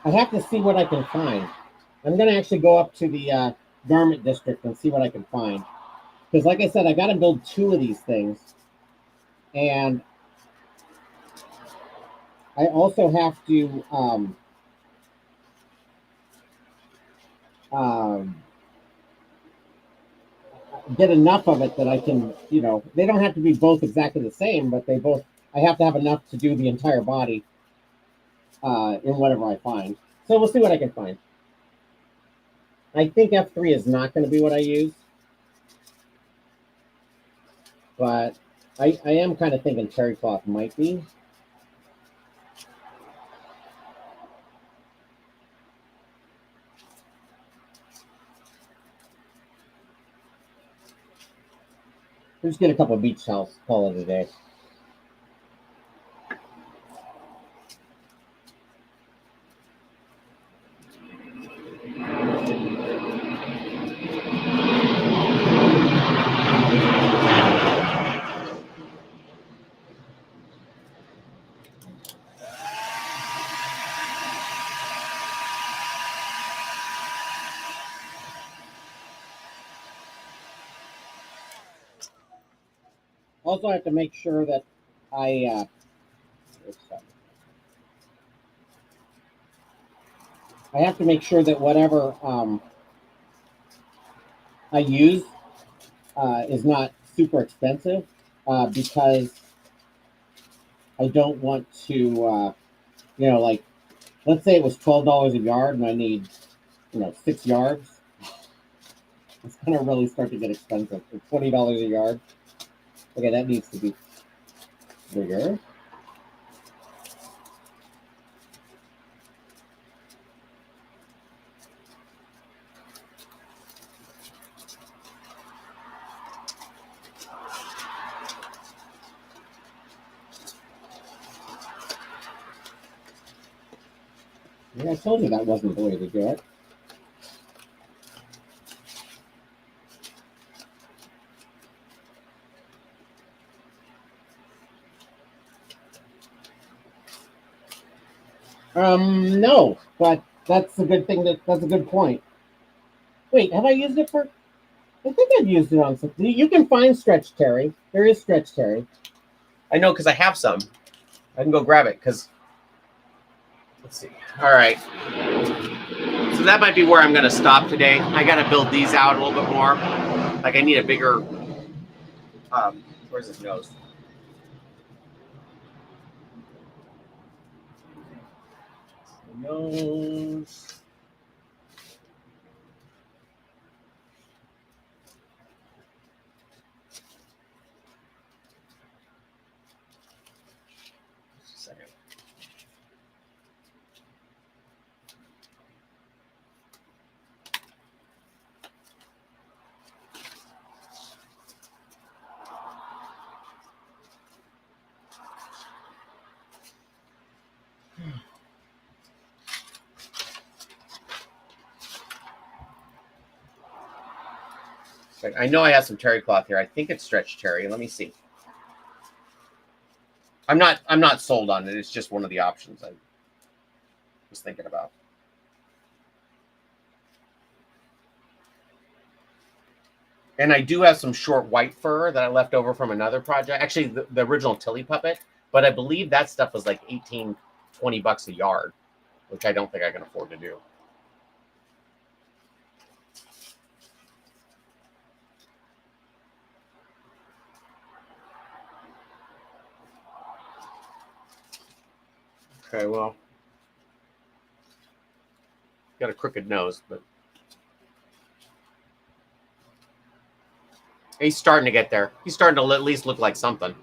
I have to see what I can find. I'm going to actually go up to the garment district and see what I can find. Because like I said, I got to build two of these things. And I also have to um, get enough of it that I can, they don't have to be both exactly the same, but I have to have enough to do the entire body in whatever I find. So we'll see what I can find. I think F3 is not going to be what I use, but I am kind of thinking terry cloth might be. We'll just get a couple of beach towels, call it a day. Also, I have to make sure that I have to make sure that whatever I use is not super expensive because I don't want to, like, let's say it was $12 a yard and I need, 6 yards. It's going to really start to get expensive. For $20 a yard. Okay, that needs to be bigger. Yeah, I told you that wasn't the way to do it. No, but that's a good thing. That's a good point. Wait, have I used it for? I think I've used it on something. You can find stretch terry. There is stretch terry. I know because I have some. I can go grab it because. Let's see. All right. So that might be where I'm going to stop today. I got to build these out a little bit more. Like I need a bigger. Where's his nose? Nose. Just a second. I know I have some terry cloth here. I think it's stretch terry. Let me see. I'm not sold on it. It's just one of the options I was thinking about. And I do have some short white fur that I left over from another project. Actually, the original Tilly puppet. But I believe that stuff was like 18, 20 bucks a yard, which I don't think I can afford to do. Okay, well, got a crooked nose, but he's starting to get there. He's starting to at least look like something.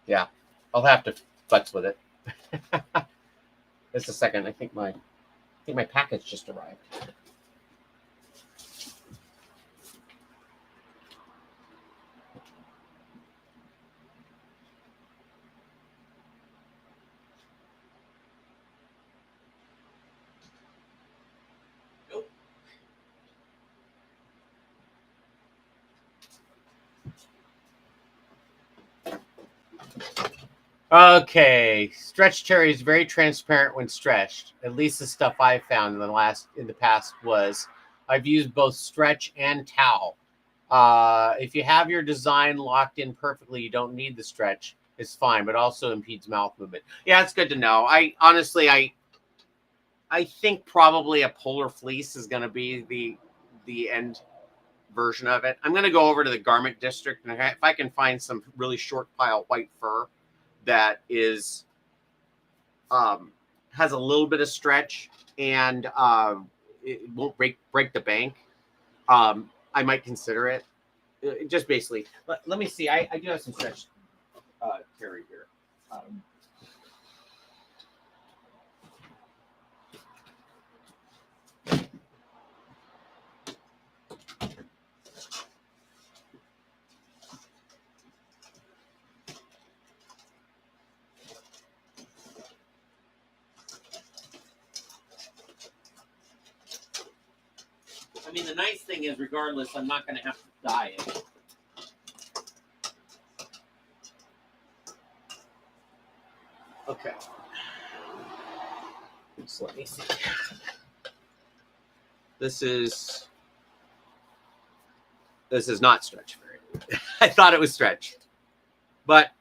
Yeah, I'll have to futz with it. Just a second. I think my package just arrived. Okay, stretch cherry is very transparent when stretched. At least the stuff I've found in the past was I've used both stretch and towel. If you have your design locked in perfectly, you don't need the stretch. It's fine, but also impedes mouth movement. Yeah, it's good to know. I honestly, I think probably a polar fleece is going to be the end version of it. I'm going to go over to the garment district, and if I can find some really short pile white fur that is has a little bit of stretch and it won't break the bank, I might consider it. Just basically, let me see. I do have some stretch terry here. I mean, the nice thing is, regardless, I'm not going to have to dye it. Okay. So let me see. This is not stretch very. I thought it was stretch, but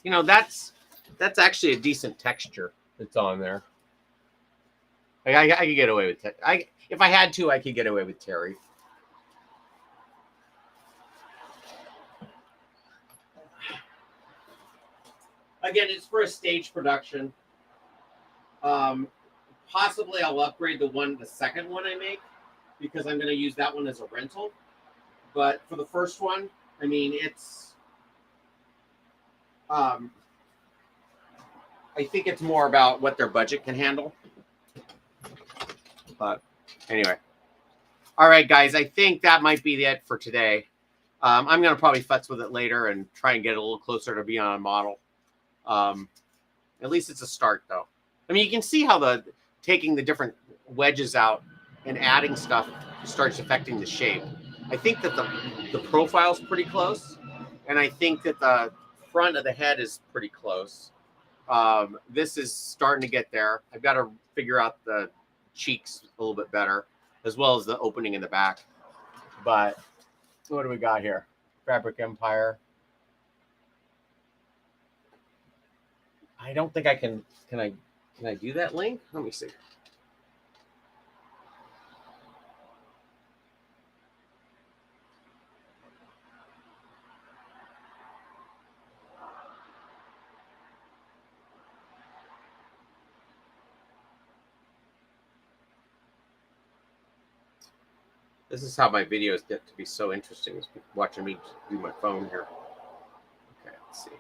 you know that's actually a decent texture that's on there. I could get away with it. If I had to, I could get away with terry. Again, it's for a stage production. Possibly I'll upgrade the second one I make, because I'm going to use that one as a rental. But for the first one, I mean, it's I think it's more about what their budget can handle. But anyway, all right, guys, I think that might be it for today. I'm going to probably futz with it later and try and get a little closer to being on a model. At least it's a start, though. I mean, you can see how taking the different wedges out and adding stuff starts affecting the shape. I think that the profile is pretty close, and I think that the front of the head is pretty close. This is starting to get there. I've got to figure out the cheeks a little bit better, as well as the opening in the back. But what do we got here? Fabric Empire. I don't think I can. Can I do that link? Let me see. This is how my videos get to be so interesting, is watching me do my phone here. Okay, let's see.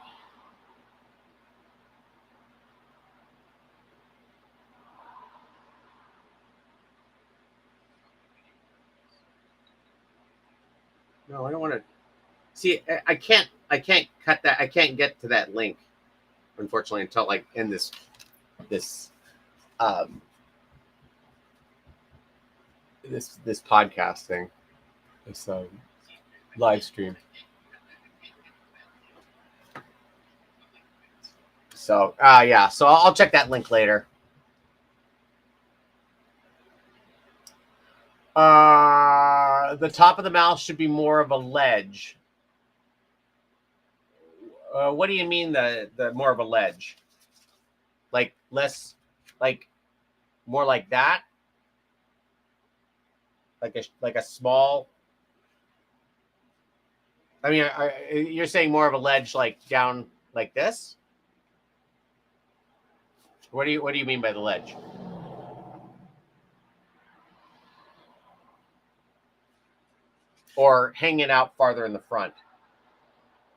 No, I don't want to. See, I can't cut that. I can't get to that link, unfortunately, until like in this um this podcast thing, this live stream. So yeah, so I'll check that link later. The top of the mouth should be more of a ledge. What do you mean the more of a ledge? Like less, like more like that? Like a small. I mean, you're saying more of a ledge, like down like this? What do you mean by the ledge? Or hanging out farther in the front?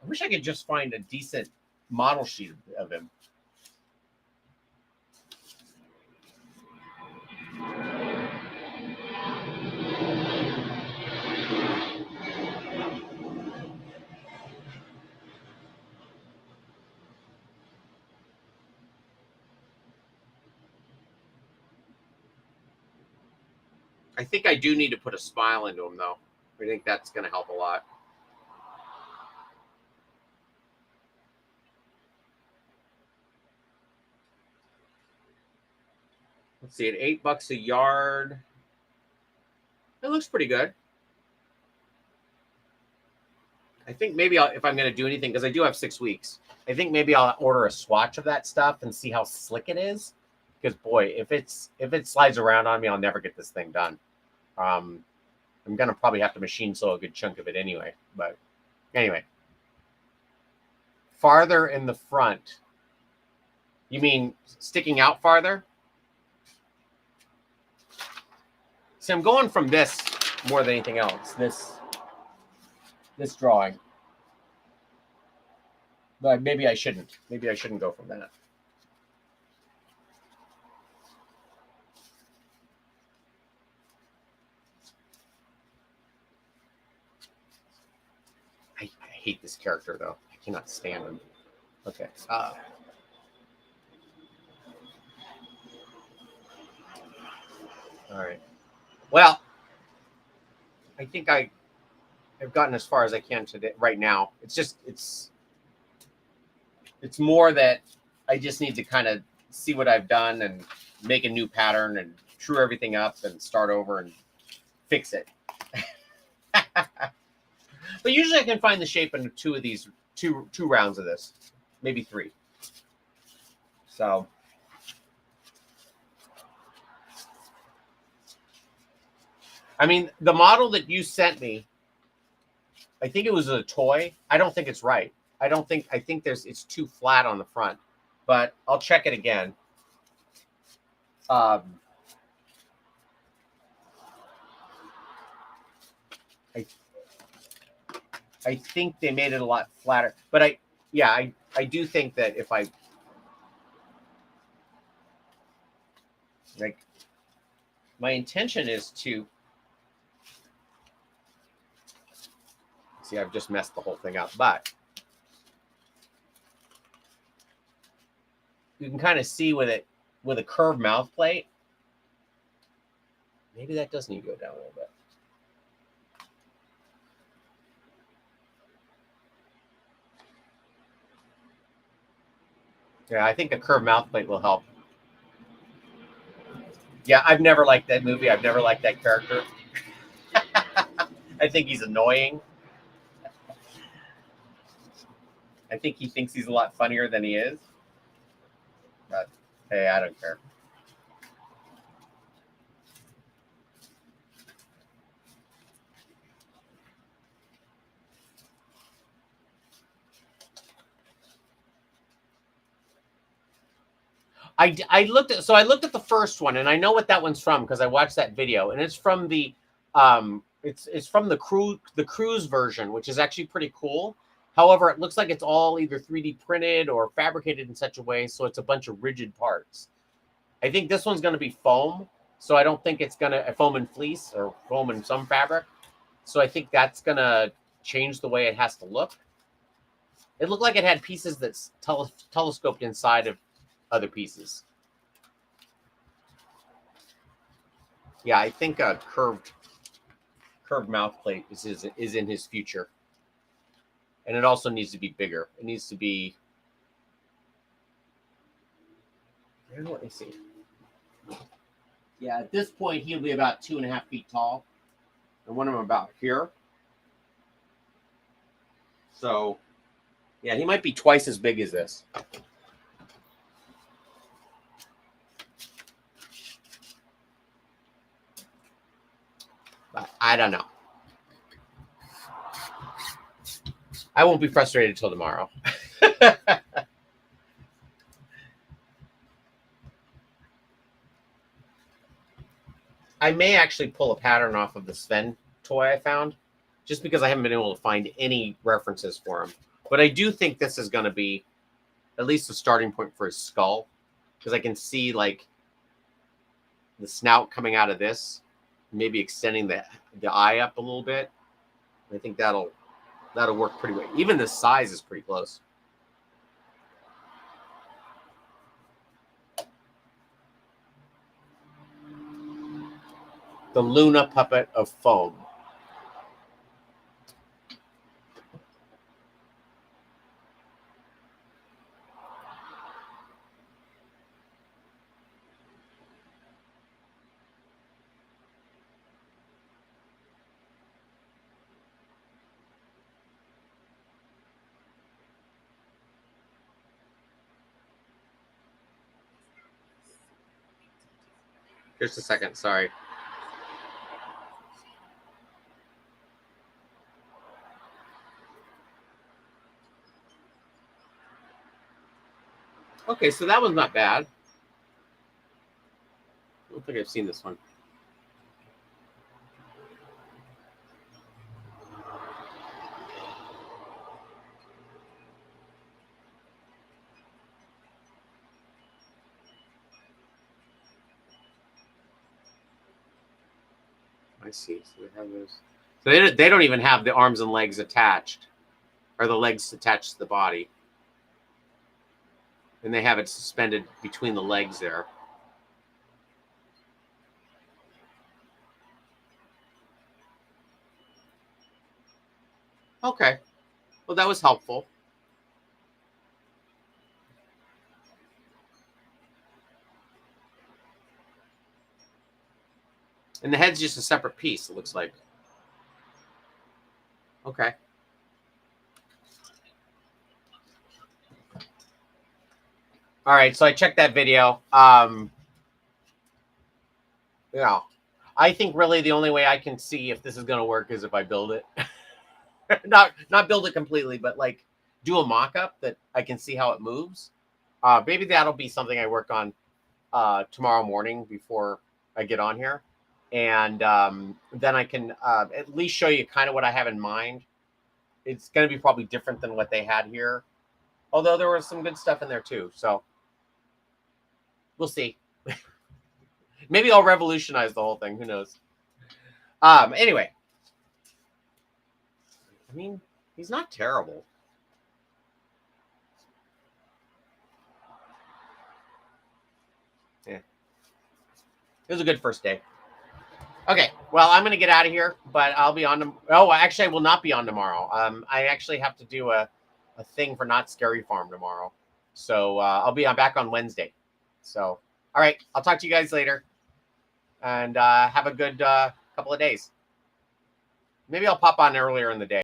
I wish I could just find a decent model sheet of him. I think I do need to put a smile into him, though. I think that's going to help a lot. Let's see, at $8 a yard, it looks pretty good. I think maybe if I'm going to do anything, because I do have 6 weeks, I think maybe I'll order a swatch of that stuff and see how slick it is. Because boy, if it slides around on me, I'll never get this thing done. I'm going to probably have to machine sew a good chunk of it anyway. But anyway, farther in the front. You mean sticking out farther? See, I'm going from this more than anything else. This drawing. But maybe I shouldn't. Maybe I shouldn't go from that. I hate this character, though. I cannot stand him. Okay. All right. Well, I think I've gotten as far as I can today. Right now, it's more that I just need to kind of see what I've done and make a new pattern and true everything up and start over and fix it. But usually I can find the shape in two of these, two rounds of this, maybe 3. So. I mean, the model that you sent me, I think it was a toy. I don't think it's right. I think it's too flat on the front, but I'll check it again. I think they made it a lot flatter, but I do think that if I my intention is to. See, I've just messed the whole thing up, but you can kind of see with a curved mouth plate, Maybe that does need to go down a little bit. Yeah, I think a curved mouth plate will help. Yeah, I've never liked that movie. I've never liked that character. I think he's annoying. I think he thinks he's a lot funnier than he is. But hey, I don't care. I looked at the first one, and I know what that one's from because I watched that video, and it's from the it's from the cruise version, which is actually pretty cool. However, it looks like it's all either 3D printed or fabricated in such a way so it's a bunch of rigid parts. I think this one's going to be foam, so I don't think it's going to foam and fleece or foam and some fabric. So I think that's going to change the way it has to look. It looked like it had pieces that's telescoped inside of other pieces. Yeah, I think a curved mouth plate is in his future, and it also needs to be bigger. It needs to be. Let me see. Yeah, at this point he'll be about 2.5 feet tall, and one of them about here. So, yeah, he might be twice as big as this. But I don't know. I won't be frustrated till tomorrow. I may actually pull a pattern off of the Sven toy I found, just because I haven't been able to find any references for him. But I do think this is going to be at least a starting point for his skull, because I can see like the snout coming out of this, maybe extending the eye up a little bit. I think that'll work pretty well. Even the size is pretty close. The Luna puppet of foam. Just a second, sorry. Okay, so that one's not bad. I don't think I've seen this one. I see. So they have those. So they don't even have the arms and legs attached, or the legs attached to the body, and they have it suspended between the legs there. Okay, well that was helpful. And the head's just a separate piece. It looks like. Okay. All right, so I checked that video. Yeah, I think really the only way I can see if this is going to work is if I build it. not build it completely, but like do a mock-up that I can see how it moves. Maybe that'll be something I work on tomorrow morning before I get on here, and then I can at least show you kind of what I have in mind. It's going to be probably different than what they had here, although there was some good stuff in there too. So we'll see. Maybe I'll revolutionize the whole thing. Who knows? Anyway, I mean, he's not terrible. Yeah, it was a good first day. Okay, well, I'm gonna get out of here, but I'll be on. Oh, actually, I will not be on tomorrow. I actually have to do a thing for Not Scary Farm tomorrow, so I'll be on back on Wednesday. So, all right, I'll talk to you guys later, and have a good couple of days. Maybe I'll pop on earlier in the day.